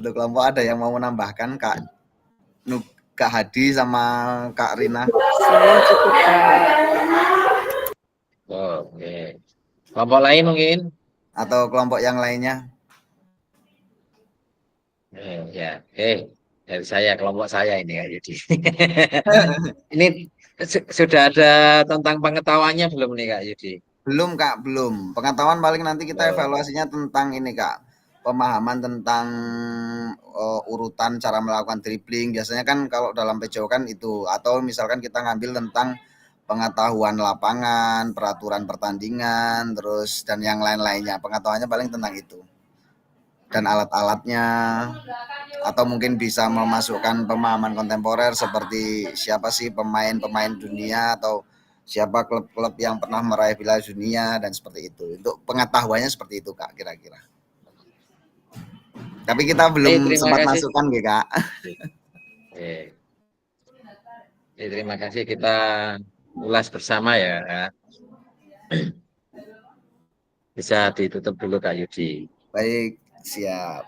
[SPEAKER 4] kelompok ada yang mau menambahkan Kak Hadi sama Kak Rina.
[SPEAKER 7] Saya cukup Kak.
[SPEAKER 1] Oke. Kelompok lain mungkin?
[SPEAKER 4] Atau kelompok yang lainnya?
[SPEAKER 1] Ya, dari saya, kelompok saya ini Kak Yudi. Ini sudah ada tentang pengetahuannya belum nih Kak Yudi?
[SPEAKER 4] Belum Kak, belum. Pengetahuan paling nanti kita evaluasinya tentang ini Kak, pemahaman tentang urutan cara melakukan dribbling. Biasanya kan kalau dalam PJO kan itu, atau misalkan kita ngambil tentang pengetahuan lapangan, peraturan pertandingan, terus dan yang lain-lainnya. Pengetahuannya paling tentang itu. Dan alat-alatnya, atau mungkin bisa memasukkan pemahaman kontemporer seperti siapa sih pemain-pemain dunia atau siapa klub-klub yang pernah meraih Piala Dunia dan seperti itu. Untuk pengetahuannya seperti itu Kak, kira-kira. Tapi kita belum sempat masukkan ya Kak.
[SPEAKER 1] Terima kasih, kita ulas bersama ya. Bisa ditutup dulu Kak Yudi.
[SPEAKER 4] Baik, siap.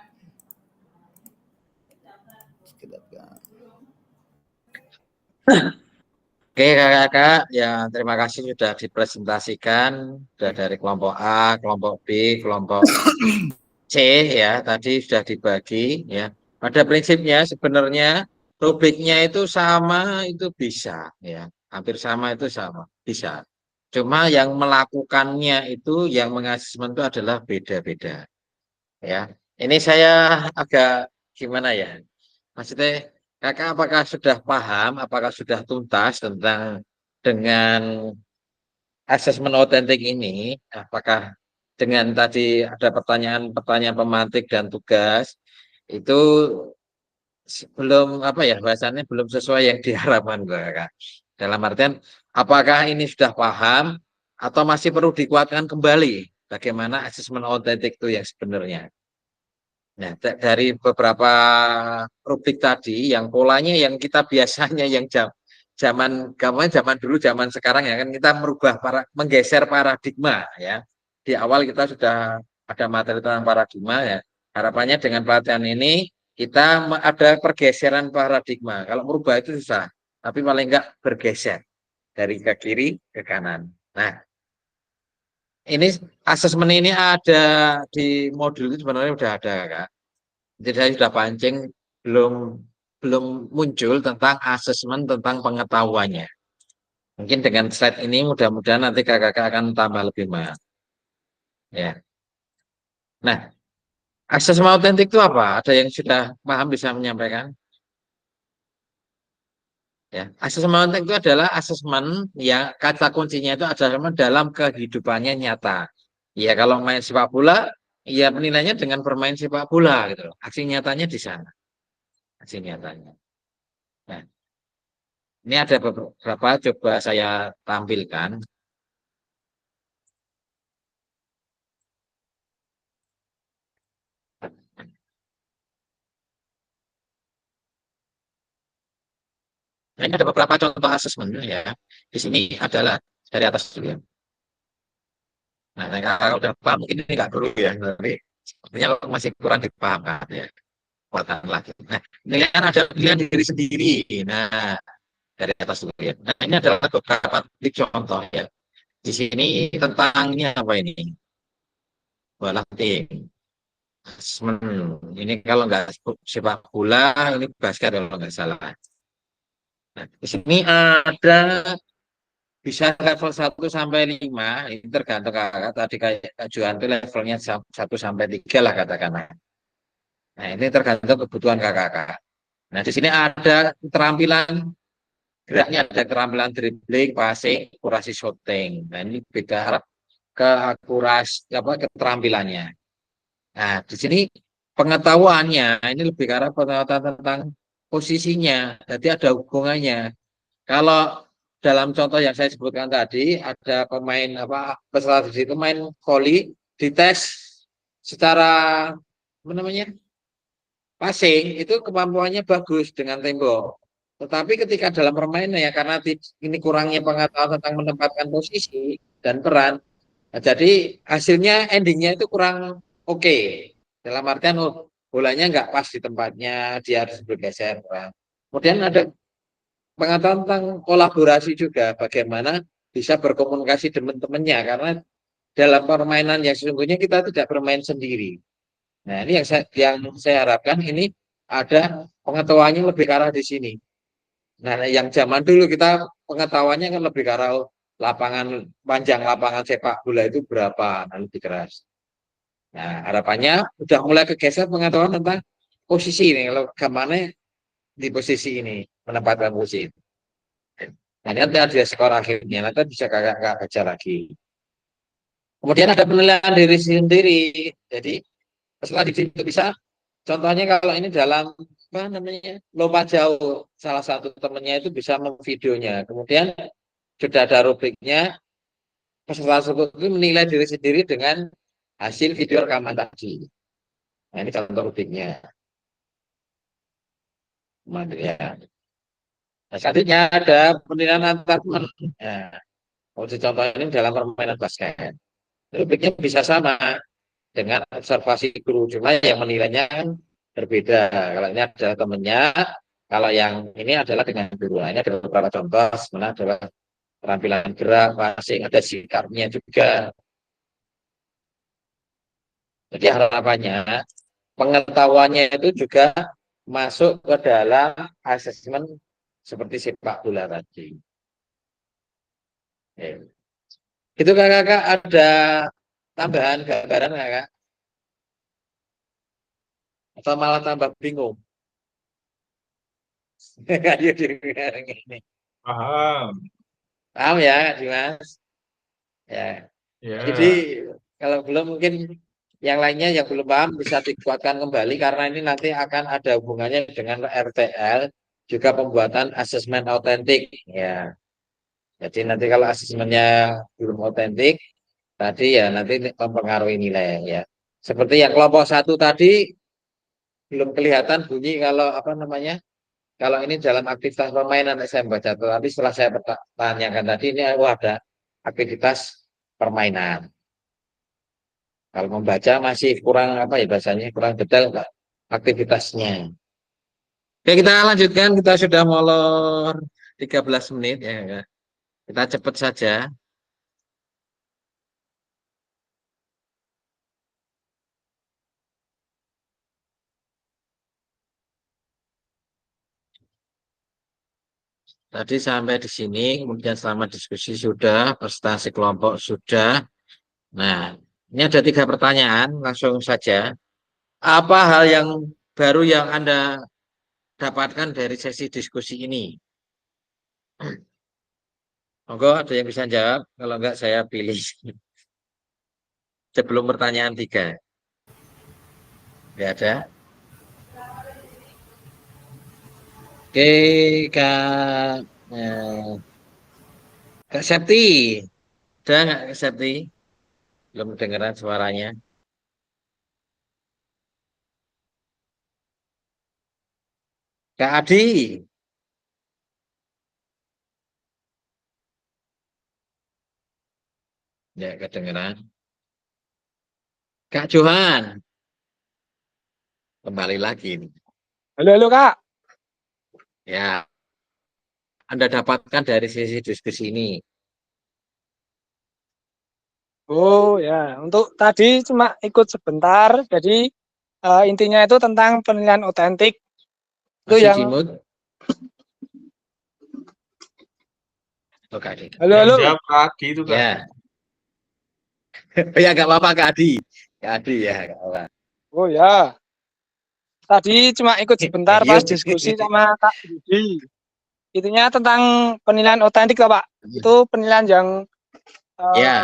[SPEAKER 1] Oke kakak-kakak, ya terima kasih sudah dipresentasikan, sudah dari kelompok A, kelompok B, kelompok C ya, tadi sudah dibagi ya. Pada prinsipnya sebenarnya rubriknya itu sama, itu bisa ya, hampir sama itu sama, bisa. Cuma yang melakukannya itu, yang mengasesmen itu adalah beda-beda ya. Ini saya agak gimana ya, maksudnya kakak apakah sudah paham, apakah sudah tuntas tentang dengan asesmen otentik ini? Apakah dengan tadi ada pertanyaan-pertanyaan pemantik dan tugas itu belum apa ya, bahasanya belum sesuai yang diharapkan kakak. Dalam artian apakah ini sudah paham atau masih perlu dikuatkan kembali bagaimana asesmen otentik itu yang sebenarnya? Nah, dari beberapa rubrik tadi, yang polanya yang kita biasanya yang zaman dulu, zaman sekarang ya kan kita menggeser paradigma ya. di awal kita sudah ada materi tentang paradigma ya. Harapannya dengan pelatihan ini kita ada pergeseran paradigma. Kalau merubah itu susah, tapi paling enggak bergeser dari ke kiri ke kanan. Nah, ini asesmen ini ada di modul itu sebenarnya sudah ada, Kak. Jadi saya sudah pancing, belum muncul tentang asesmen tentang pengetahuannya. Mungkin dengan slide ini mudah-mudahan nanti kakak akan tambah lebih banyak. Ya. Nah, asesmen autentik itu apa? Ada yang sudah paham bisa menyampaikan? Ya, asesmen autentik itu adalah asesmen yang kata kuncinya itu adalah dalam kehidupannya nyata. Ya, kalau main sepak bola, ya penilaiannya dengan bermain sepak bola gitu loh. Aksi nyatanya di sana. Aksi nyatanya. Nah, ini ada beberapa coba saya tampilkan. Nah, ini ada beberapa contoh asesmen ya. Di sini adalah dari atas dulu ya. Nah, kalau udah paham mungkin ini nggak perlu ya, tapi sepertinya masih kurang dipahamkan ya. Kuatan lagi. Nah, penilaian ada pilihan diri sendiri. Nah, dari atas dulu ya. Nah, ini adalah beberapa titik contoh ya. Di sini tentangnya apa ini? Bola tim. Ini kalau nggak sepak bola, ini basket kalau nggak salah. Nah, di sini ada bisa level 1 sampai 5, ini tergantung kakak. Tadi kayak Juan itu levelnya 1 sampai 3 lah katakanlah. Nah, ini tergantung kebutuhan kakak. Nah, di sini ada keterampilan geraknya, ada keterampilan dribbling, passing, akurasi shooting. Nah, ini beda keterampilannya. Nah, di sini pengetahuannya ini lebih ke arah pengetahuan tentang posisinya. Jadi ada hubungannya. Kalau dalam contoh yang saya sebutkan tadi, ada pemain peserta di situ main voli, dites secara passing itu kemampuannya bagus dengan tembok. Tetapi ketika dalam permainan ya karena ini kurangnya pengetahuan tentang menempatkan posisi dan peran, nah, jadi hasilnya endingnya itu kurang oke. Dalam artian bolanya nggak pas di tempatnya, dia harus bergeser. Kemudian ada pengetahuan tentang kolaborasi juga, bagaimana bisa berkomunikasi dengan temannya, karena dalam permainan yang sesungguhnya kita tidak bermain sendiri. Nah, ini yang saya harapkan ini ada pengetahuannya lebih ke arah di sini. Nah, yang zaman dulu kita pengetahuannya kan lebih ke arah panjang lapangan sepak bola itu berapa, lebih keras. Nah, harapannya udah mulai kegeser pengetahuan tentang posisi ini, kalau kemana di posisi ini, menempatkan posisi. Nah, nanti ada skor akhirnya, nanti bisa kakak baca lagi. Kemudian ada penilaian diri sendiri. Jadi setelah di situ bisa, contohnya kalau ini dalam lomba jauh, salah satu temannya itu bisa memvideonya. Kemudian sudah ada rubriknya, peserta tersebut itu menilai diri sendiri dengan hasil video rekaman tadi. Nah, ini contoh rubriknya. Ya. Nah, selanjutnya ada penilaian antar teman. Nah, contoh ini dalam permainan basket. Rubriknya bisa sama dengan observasi guru, cuma yang menilainya kan berbeda. Kalau ini adalah temannya, kalau yang ini adalah dengan guru. Nah, ini ada beberapa contoh, sebenarnya adalah keterampilan gerak, passing, ada sikapnya juga. Jadi harapannya pengetahuannya itu juga masuk ke dalam asesmen seperti sepak bola tadi. Itu kakak ada tambahan gambaran kakak? Atau malah tambah bingung?
[SPEAKER 5] Paham.
[SPEAKER 1] Paham ya, Dimas? Ya. Jadi kalau belum mungkin yang lainnya yang belum paham bisa dikuatkan kembali karena ini nanti akan ada hubungannya dengan RTL juga pembuatan asesmen autentik ya. Jadi nanti kalau asesmennya belum autentik tadi ya nanti mempengaruhi nilai ya. Seperti yang kelompok 1 tadi belum kelihatan bunyi kalau kalau ini dalam aktivitas permainan saya baca, tapi setelah saya tanyakan tadi ini ada aktivitas permainan. Kalau membaca masih kurang apa ya bahasanya, kurang detail Kak, aktivitasnya. Oke, kita lanjutkan. Kita sudah molor 13 menit ya, Kak. Kita cepat saja. Tadi sampai di sini, kemudian selama diskusi sudah, presentasi kelompok sudah. Nah, ini ada 3 pertanyaan, langsung saja. Apa hal yang baru yang Anda dapatkan dari sesi diskusi ini? Monggo, ada yang bisa jawab? Kalau enggak, saya pilih. Sebelum pertanyaan 3. Enggak ada? Oke, Kak, Kak Septi. Ada nggak Kak Septi? Belum dengeran suaranya. Kak Adi. Ya, kedengeran. Kak Johan. Kembali lagi.
[SPEAKER 11] Halo Kak.
[SPEAKER 1] Ya, Anda dapatkan dari sesi diskusi ini.
[SPEAKER 11] Oh ya, untuk tadi cuma ikut sebentar, jadi intinya itu tentang penilaian otentik. Itu
[SPEAKER 1] Masih
[SPEAKER 11] yang
[SPEAKER 1] di mood? Oh, Kak Adi.
[SPEAKER 11] halo
[SPEAKER 5] Yang
[SPEAKER 11] halo.
[SPEAKER 5] jawab Kak Adi itu Kak.
[SPEAKER 1] Ya. Ya, nggak apa-apa Kak Adi. Kak Adi ya, nggak apa-apa.
[SPEAKER 11] Oh ya, tadi cuma ikut sebentar pas diskusi sama Kak Budi. Intinya tentang penilaian otentik lah Pak. Itu penilaian yang
[SPEAKER 1] Ya.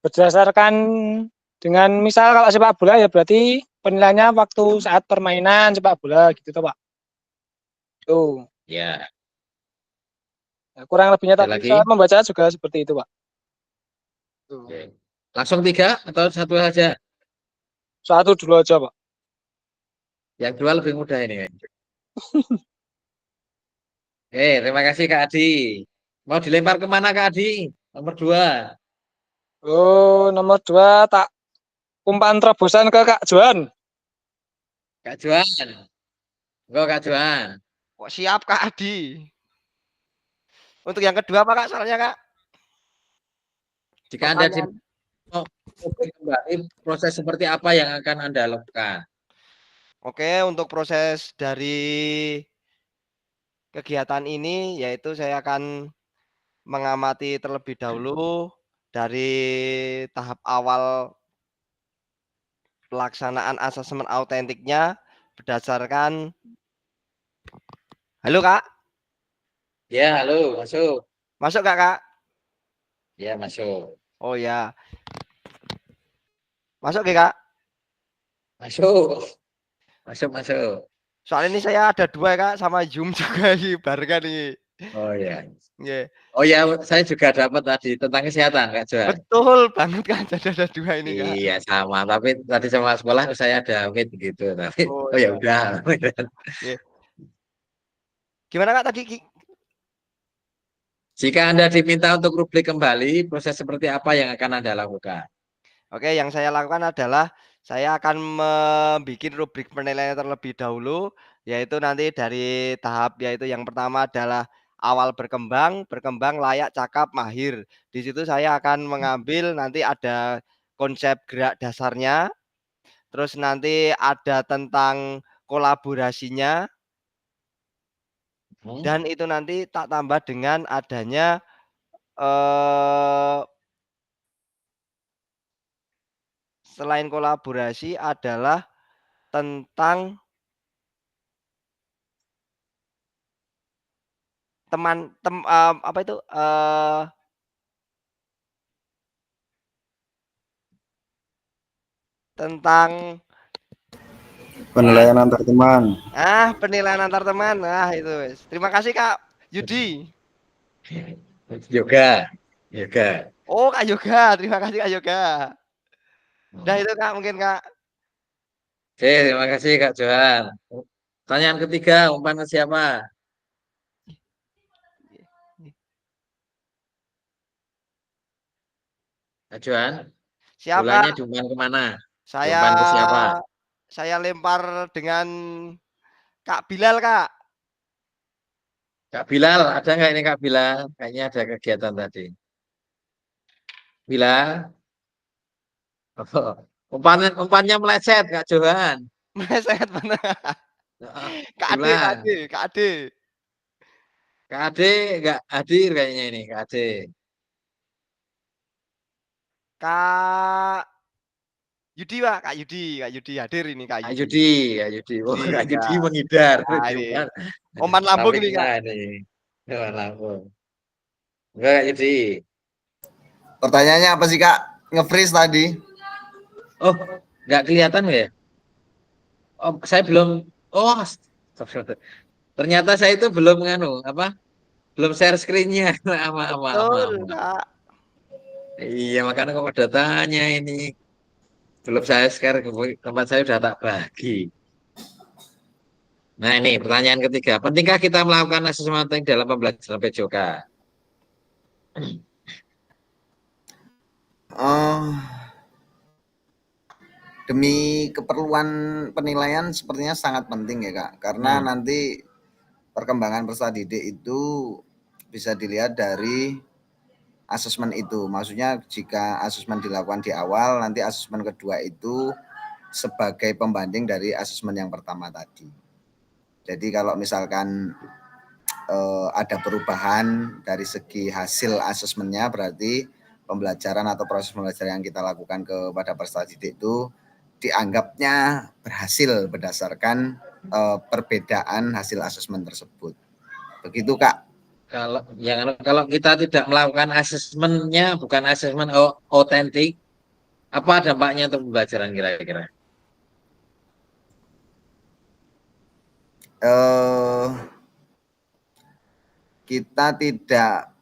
[SPEAKER 11] berdasarkan dengan misal kalau sepak bola ya berarti penilaiannya waktu saat permainan sepak bola gitu toh Pak. Tuh.
[SPEAKER 1] Ya.
[SPEAKER 11] Nah, kurang lebihnya
[SPEAKER 1] Ada
[SPEAKER 11] tadi
[SPEAKER 1] lagi?
[SPEAKER 11] saya membaca juga seperti itu Pak. Tuh.
[SPEAKER 1] Oke. Langsung 3 atau 1 saja?
[SPEAKER 11] 1 dulu aja Pak.
[SPEAKER 1] Yang 2 lebih mudah ini. Oke, terima kasih Kak Adi. Mau dilempar kemana Kak Adi? Nomor 2.
[SPEAKER 11] Oh, nomor 2 tak umpan terobosan ke Kak Johan.
[SPEAKER 1] Kak Johan. Enggak Kak Johan.
[SPEAKER 10] Kok siap Kak Adi? Untuk yang kedua apa Kak soalnya Kak?
[SPEAKER 1] Jika Anda kembali, proses seperti apa yang akan Anda lakukan?
[SPEAKER 10] Oke, untuk proses dari kegiatan ini yaitu saya akan mengamati terlebih dahulu dari tahap awal pelaksanaan asesmen autentiknya berdasarkan. Halo Kak.
[SPEAKER 1] Ya, halo, masuk.
[SPEAKER 10] Masuk Kak?
[SPEAKER 1] Ya, masuk.
[SPEAKER 10] Oh ya. Masuk ya Kak?
[SPEAKER 1] Masuk. Masuk.
[SPEAKER 10] Soalnya ini saya ada 2 Kak sama Zoom juga barengan nih.
[SPEAKER 1] Oh ya.
[SPEAKER 10] Yeah.
[SPEAKER 1] Oh ya, saya juga dapat tadi tentang kesehatan Kak Johan.
[SPEAKER 10] Betul banget Kak, jadi ada 2 ini Kak.
[SPEAKER 1] Iya sama, tapi tadi sama sekolah saya ada meet gitu, tapi
[SPEAKER 10] Oh
[SPEAKER 1] ya
[SPEAKER 10] iya.
[SPEAKER 1] udah.
[SPEAKER 10] Yeah. Gimana Kak tadi?
[SPEAKER 1] Jika Anda diminta untuk rubrik kembali, proses seperti apa yang akan Anda lakukan?
[SPEAKER 10] Oke, yang saya lakukan adalah saya akan membuat rubrik penilaian terlebih dahulu, yaitu nanti dari tahap yaitu yang pertama adalah awal berkembang, layak, cakap, mahir. Di situ saya akan mengambil nanti ada konsep gerak dasarnya, terus nanti ada tentang kolaborasinya, dan itu nanti tak tambah dengan adanya selain kolaborasi adalah tentang apa itu tentang
[SPEAKER 3] penilaian antar teman.
[SPEAKER 10] Penilaian antar teman. Nah, itu. Terima kasih Kak Yudi.
[SPEAKER 1] Yoga.
[SPEAKER 10] Oh, Kak Yoga. Terima kasih Kak Yoga. Nah, itu Kak mungkin Kak.
[SPEAKER 1] Oke, terima kasih Kak Johan. Pertanyaan ketiga, umpan ke siapa? Kak Johan.
[SPEAKER 10] Siap,
[SPEAKER 1] Bolanya
[SPEAKER 10] Kak.
[SPEAKER 1] diumpan kemana?
[SPEAKER 10] Saya
[SPEAKER 1] Diumpan ke siapa?
[SPEAKER 10] saya lempar dengan Kak Bilal, Kak.
[SPEAKER 1] Kak Bilal, ada nggak ini Kak Bilal? Kayaknya ada kegiatan tadi. Bilal, umpannya meleset Kak Johan.
[SPEAKER 10] Meleset bener.
[SPEAKER 1] Heeh,
[SPEAKER 10] Kak Ade, Kak
[SPEAKER 1] diulang.
[SPEAKER 10] Ade, Kak Ade.
[SPEAKER 1] Kak Ade nggak hadir kayaknya ini Kak Ade.
[SPEAKER 10] Kak Yudi, Pak, Kak Yudi hadir ini Kak
[SPEAKER 1] Kak
[SPEAKER 10] Yudi.
[SPEAKER 1] Yudi, Kak Yudi. Oh,
[SPEAKER 10] Yudi,
[SPEAKER 1] Kak Yudi
[SPEAKER 10] Kak.
[SPEAKER 1] menghindar.
[SPEAKER 10] Nah, ini
[SPEAKER 1] Diumpan.
[SPEAKER 10] umpan lambung
[SPEAKER 1] Tapi
[SPEAKER 10] ini,
[SPEAKER 1] kena
[SPEAKER 10] Kak.
[SPEAKER 1] ini. Umpan lambung. Enggak Kak Yudi.
[SPEAKER 12] Pertanyaannya apa sih Kak? Nge-freeze tadi.
[SPEAKER 1] Oh, nggak kelihatan ya? Oh, saya belum. Oh, ternyata saya itu belum belum share screen-nya.
[SPEAKER 10] Betul, Kak.
[SPEAKER 1] Iya, makanya kok pada tanya ini. Belum saya share, tempat saya udah tak bagi. Nah, ini pertanyaan ketiga. Pentingkah kita melakukan asesmen dalam pembelajaran PJOK?
[SPEAKER 12] Demi keperluan penilaian sepertinya sangat penting ya Kak, karena nanti perkembangan peserta didik itu bisa dilihat dari asesmen itu. Maksudnya jika asesmen dilakukan di awal, nanti asesmen kedua itu sebagai pembanding dari asesmen yang pertama tadi. Jadi kalau misalkan ada perubahan dari segi hasil asesmennya, berarti pembelajaran atau proses pembelajaran yang kita lakukan kepada peserta didik itu dianggapnya berhasil berdasarkan perbedaan hasil asesmen tersebut. Begitu Kak.
[SPEAKER 1] Kalau kita tidak melakukan asesmennya, bukan asesmen otentik, apa dampaknya untuk pembelajaran kira-kira?
[SPEAKER 12] Kita tidak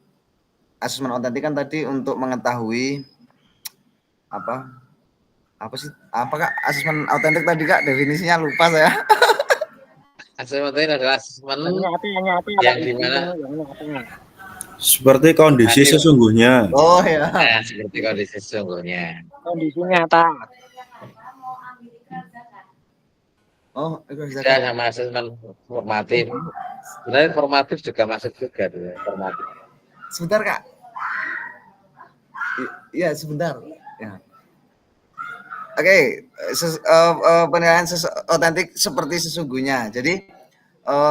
[SPEAKER 12] asesmen otentik kan tadi untuk mengetahui apa sih? Apakah asesmen otentik tadi Kak? Definisinya lupa saya.
[SPEAKER 1] Asesmen otentik adalah asesmen yang dimana
[SPEAKER 3] seperti kondisi sesungguhnya.
[SPEAKER 12] Oh ya.
[SPEAKER 1] Seperti kondisi sesungguhnya.
[SPEAKER 11] Kondisi nyata.
[SPEAKER 12] Oh,
[SPEAKER 1] bisa sama asesmen formatif. Sebenarnya formatif juga masuk juga tuh, formatif.
[SPEAKER 12] Sebentar Kak. Iya sebentar. Ya. Oke, penilaian otentik seperti sesungguhnya. Jadi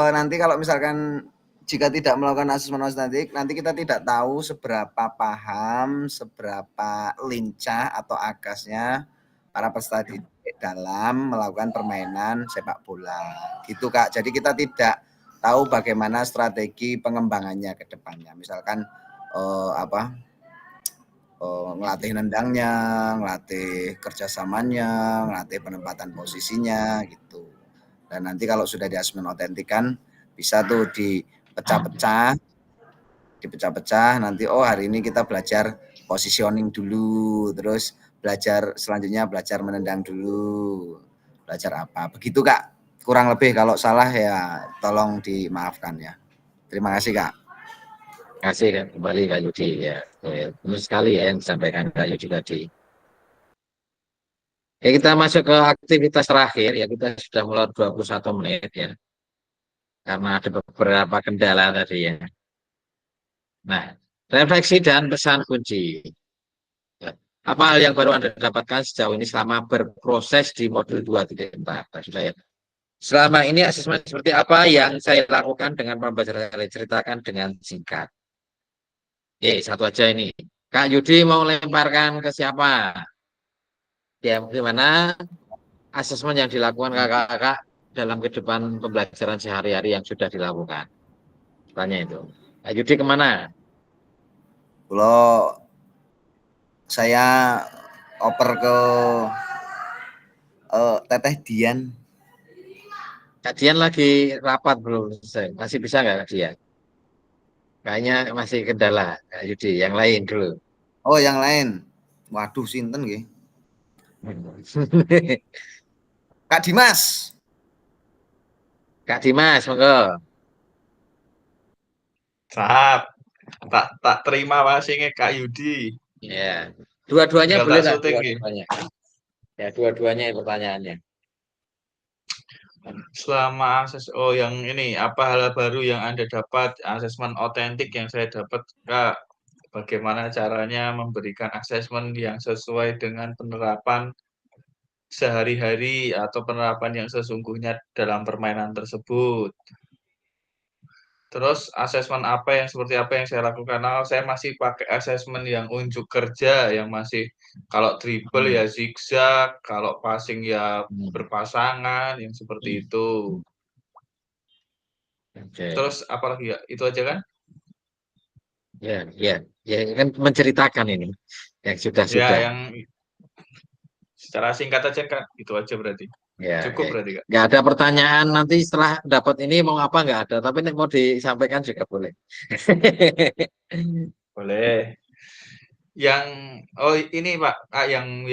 [SPEAKER 12] nanti kalau misalkan jika tidak melakukan asesmen otentik, nanti kita tidak tahu seberapa paham, seberapa lincah atau akasnya para peserta didik dalam melakukan permainan sepak bola. Gitu Kak. Jadi kita tidak tahu bagaimana strategi pengembangannya ke depannya. Misalkan ngelatih nendangnya, ngelatih kerjasamanya, ngelatih penempatan posisinya gitu. Dan nanti kalau sudah di asesmen otentik kan bisa tuh dipecah-pecah, nanti hari ini kita belajar positioning dulu, terus selanjutnya belajar menendang dulu, belajar apa. Begitu Kak, kurang lebih, kalau salah ya tolong dimaafkan ya. Terima kasih Kak.
[SPEAKER 1] Terima kasih kembali Kak Yudi ya. Benar sekali ya yang disampaikan Kak Yudi tadi. Ya, kita masuk ke aktivitas terakhir ya, kita sudah mulai 21 menit ya. Karena ada beberapa kendala tadi ya. Nah, refleksi dan pesan kunci. Apa hal yang baru Anda dapatkan sejauh ini selama berproses di modul 2.4? Selama ini asesmen seperti apa yang saya lakukan dengan pembelajaran saya ceritakan dengan singkat. Satu aja ini. Kak Yudi mau lemparkan ke siapa? Ya, bagaimana asesmen yang dilakukan kakak-kakak dalam kehidupan pembelajaran sehari-hari yang sudah dilakukan? Tanya itu. Kak Yudi kemana?
[SPEAKER 12] Kalau saya oper ke Teteh Dian.
[SPEAKER 1] Kak Dian lagi rapat belum selesai. Masih bisa nggak Kak Dian? Kayaknya masih kendala Kak Yudi. Yang lain dulu.
[SPEAKER 12] Oh, yang lain. Waduh, sinten nggih. Kak Dimas.
[SPEAKER 1] Kak Dimas, monggo.
[SPEAKER 5] Tak terima masingnya Kak Yudi.
[SPEAKER 1] Ya. Dua-duanya
[SPEAKER 5] Tinggal
[SPEAKER 1] boleh
[SPEAKER 5] tak
[SPEAKER 1] tak?
[SPEAKER 5] syuting nggih.
[SPEAKER 1] Dua-duanya. Ya, dua-duanya pertanyaannya.
[SPEAKER 5] Selama yang ini, apa hal baru yang Anda dapat, asesmen otentik yang saya dapat, Kak? Bagaimana caranya memberikan asesmen yang sesuai dengan penerapan sehari-hari atau penerapan yang sesungguhnya dalam permainan tersebut. Terus asesmen seperti apa yang saya lakukan? Nah, saya masih pakai asesmen yang unjuk kerja, yang masih kalau dribble ya zigzag, kalau passing ya berpasangan, yang seperti itu.
[SPEAKER 1] Oke.
[SPEAKER 5] Terus apalagi ya? Itu aja kan?
[SPEAKER 1] Ya kan menceritakan ini yang
[SPEAKER 5] Ya,
[SPEAKER 1] sudah.
[SPEAKER 5] yang secara singkat aja Kak, itu aja berarti.
[SPEAKER 1] Ya,
[SPEAKER 5] Cukup berarti Kak.
[SPEAKER 1] nggak ada pertanyaan nanti setelah dapat ini mau apa nggak ada, tapi mau disampaikan juga boleh.
[SPEAKER 5] Boleh. Yang ini Pak, yang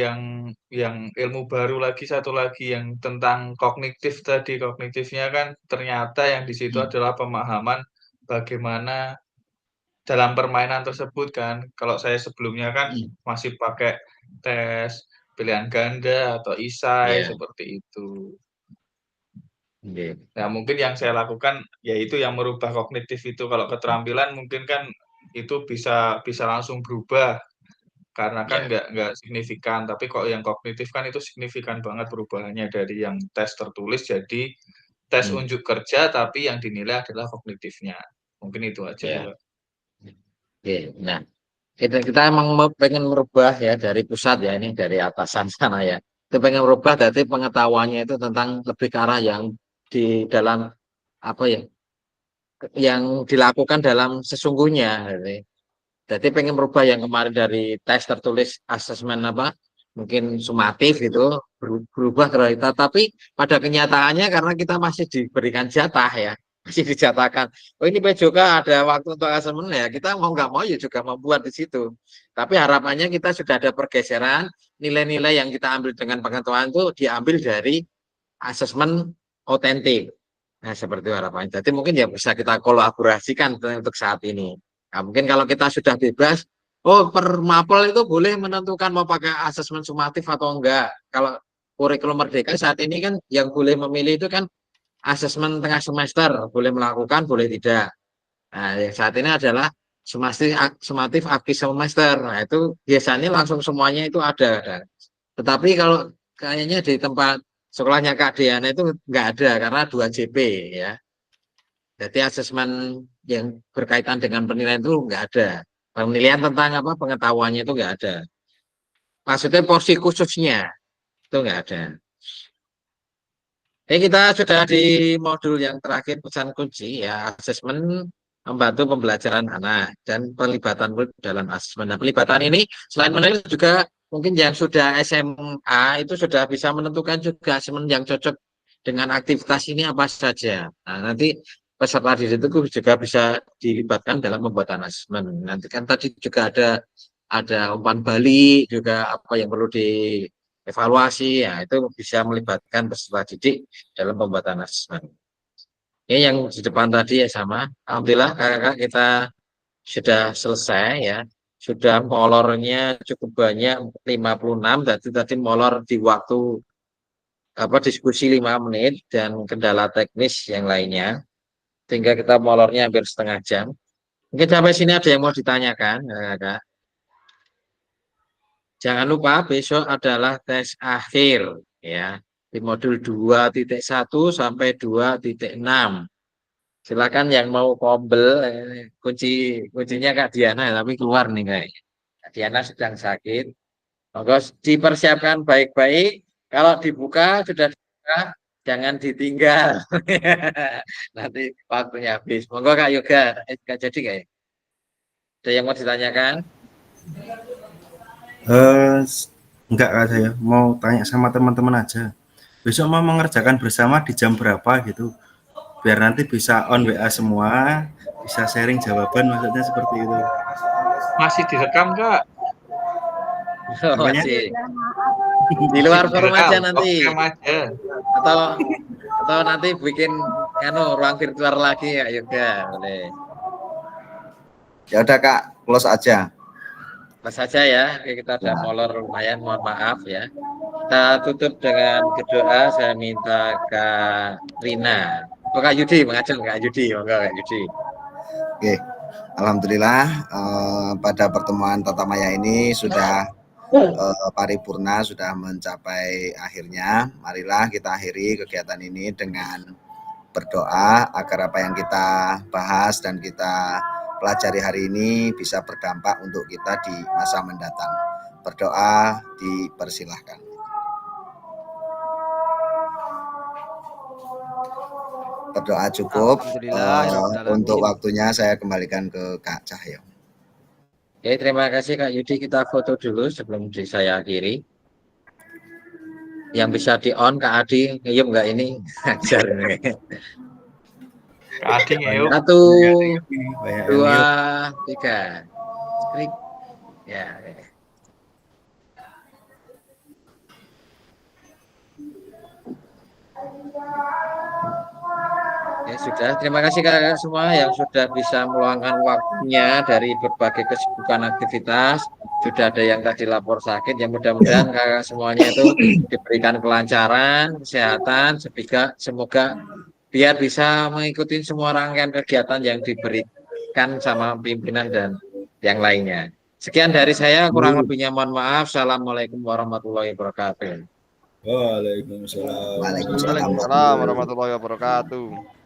[SPEAKER 5] ilmu baru lagi, satu lagi yang tentang kognitif tadi. Kognitifnya kan ternyata yang di situ adalah pemahaman bagaimana dalam permainan tersebut kan. Kalau saya sebelumnya kan masih pakai tes pilihan ganda atau isai seperti itu. Nah, mungkin yang saya lakukan yaitu yang merubah kognitif itu. Kalau keterampilan mungkin kan itu bisa langsung berubah karena kan nggak signifikan. Tapi kok yang kognitif kan itu signifikan banget perubahannya dari yang tes tertulis jadi tes unjuk kerja, tapi yang dinilai adalah kognitifnya. Mungkin itu aja.
[SPEAKER 1] Oke, nah kita emang pengen merubah ya dari pusat ya, ini dari atasan sana ya. Itu pengen merubah dari pengetahuannya itu tentang lebih ke arah yang di dalam apa ya, yang dilakukan dalam sesungguhnya. Jadi pengen merubah yang kemarin dari tes tertulis asesmen mungkin sumatif itu berubah ke realita, tapi pada kenyataannya karena kita masih diberikan jatah ya, masih dijatahkan. Oh ini PJOK ada waktu untuk asesmen ya, kita mau nggak mau ya juga membuat di situ. Tapi harapannya kita sudah ada pergeseran, nilai-nilai yang kita ambil dengan pengetahuan itu diambil dari asesmen otentik. Nah seperti harapannya. Jadi mungkin ya bisa kita kolaborasikan untuk saat ini. Nah, mungkin kalau kita sudah bebas, per mapel itu boleh menentukan mau pakai asesmen sumatif atau enggak. Kalau kurikulum merdeka saat ini kan yang boleh memilih itu kan asesmen tengah semester, boleh melakukan, boleh tidak. Nah, yang saat ini adalah sumatif akhir semester. Nah, itu biasanya langsung semuanya itu ada. Tetapi kalau kayaknya di tempat sekolahnya Kak Diana itu enggak ada karena 2 JP ya. Jadi asesmen yang berkaitan dengan penilaian itu enggak ada. Penilaian tentang pengetahuannya itu enggak ada. Maksudnya porsi khususnya itu enggak ada. Kita sudah di modul yang terakhir pesan kunci ya, asesmen membantu pembelajaran anak dan pelibatan dalam asesmen. Nah, pelibatan ini selain menilai juga mungkin yang sudah SMA itu sudah bisa menentukan juga asesmen yang cocok dengan aktivitas ini apa saja. Nah, nanti peserta didik itu juga bisa dilibatkan dalam pembuatan asesmen. Nanti kan tadi juga ada umpan balik juga apa yang perlu dievaluasi ya, itu bisa melibatkan peserta didik dalam pembuatan asesmen. Ini yang di depan tadi ya sama. Alhamdulillah kakak kita sudah selesai ya. Sudah molornya cukup banyak 56, tadi molor di waktu diskusi 5 menit dan kendala teknis yang lainnya. Sehingga kita molornya hampir setengah jam. Mungkin sampai sini ada yang mau ditanyakan, Kak. Jangan lupa besok adalah tes akhir ya di modul 2.1 sampai 2.6. Silakan yang mau kombel, kuncinya Kak Diana tapi keluar nih kayaknya. Kak Diana sedang sakit. Monggo dipersiapkan baik-baik. Kalau dibuka sudah dibuka, jangan ditinggal. Nanti waktunya habis. Monggo Kak Yoga, nggak jadi kayak. Ada yang mau ditanyakan?
[SPEAKER 3] Enggak Kak, saya mau tanya sama teman-teman aja. Besok mau mengerjakan bersama di jam berapa gitu? Biar nanti bisa on WA semua, bisa sharing jawaban, maksudnya seperti itu.
[SPEAKER 5] Masih direkam Kak?
[SPEAKER 1] Masih. Di luar forum aja nanti. Atau nanti bikin ruang virtual lagi ya Yoga, boleh.
[SPEAKER 12] Ya udah Kak, close aja.
[SPEAKER 1] Pas saja ya, kita ada molor lumayan, mohon maaf ya. Kita tutup dengan berdoa. Saya minta Kak Rina. Oh, Kak Yudi, mengajak Kak Yudi, monggo Kak Yudi.
[SPEAKER 12] Oke, alhamdulillah pada pertemuan Tatamaya ini sudah paripurna, sudah mencapai akhirnya. Marilah kita akhiri kegiatan ini dengan berdoa agar apa yang kita bahas dan kita pelajari hari ini bisa berdampak untuk kita di masa mendatang. Berdoa dipersilahkan. Berdoa cukup. Untuk waktunya saya kembalikan ke Kak Cahyo.
[SPEAKER 1] Oke, terima kasih Kak Yudi. Kita foto dulu sebelum saya akhiri. Yang bisa di on Kak Adi, ngeyup nggak ini? Ajar nih.
[SPEAKER 5] Kak Adi ngeyup.
[SPEAKER 1] 1, 2, 3. Klik. Ya. Ya sudah, terima kasih kakak semua yang sudah bisa meluangkan waktunya dari berbagai kesibukan aktivitas. Sudah ada yang tadi lapor sakit, yang mudah-mudahan kakak semuanya itu diberikan kelancaran, kesehatan, semoga biar bisa mengikuti semua rangkaian kegiatan yang diberikan sama pimpinan dan yang lainnya. Sekian dari saya, kurang lebihnya mohon maaf. Assalamualaikum warahmatullahi wabarakatuh.
[SPEAKER 3] Waalaikumsalam.
[SPEAKER 10] Waalaikumsalam warahmatullahi wabarakatuh.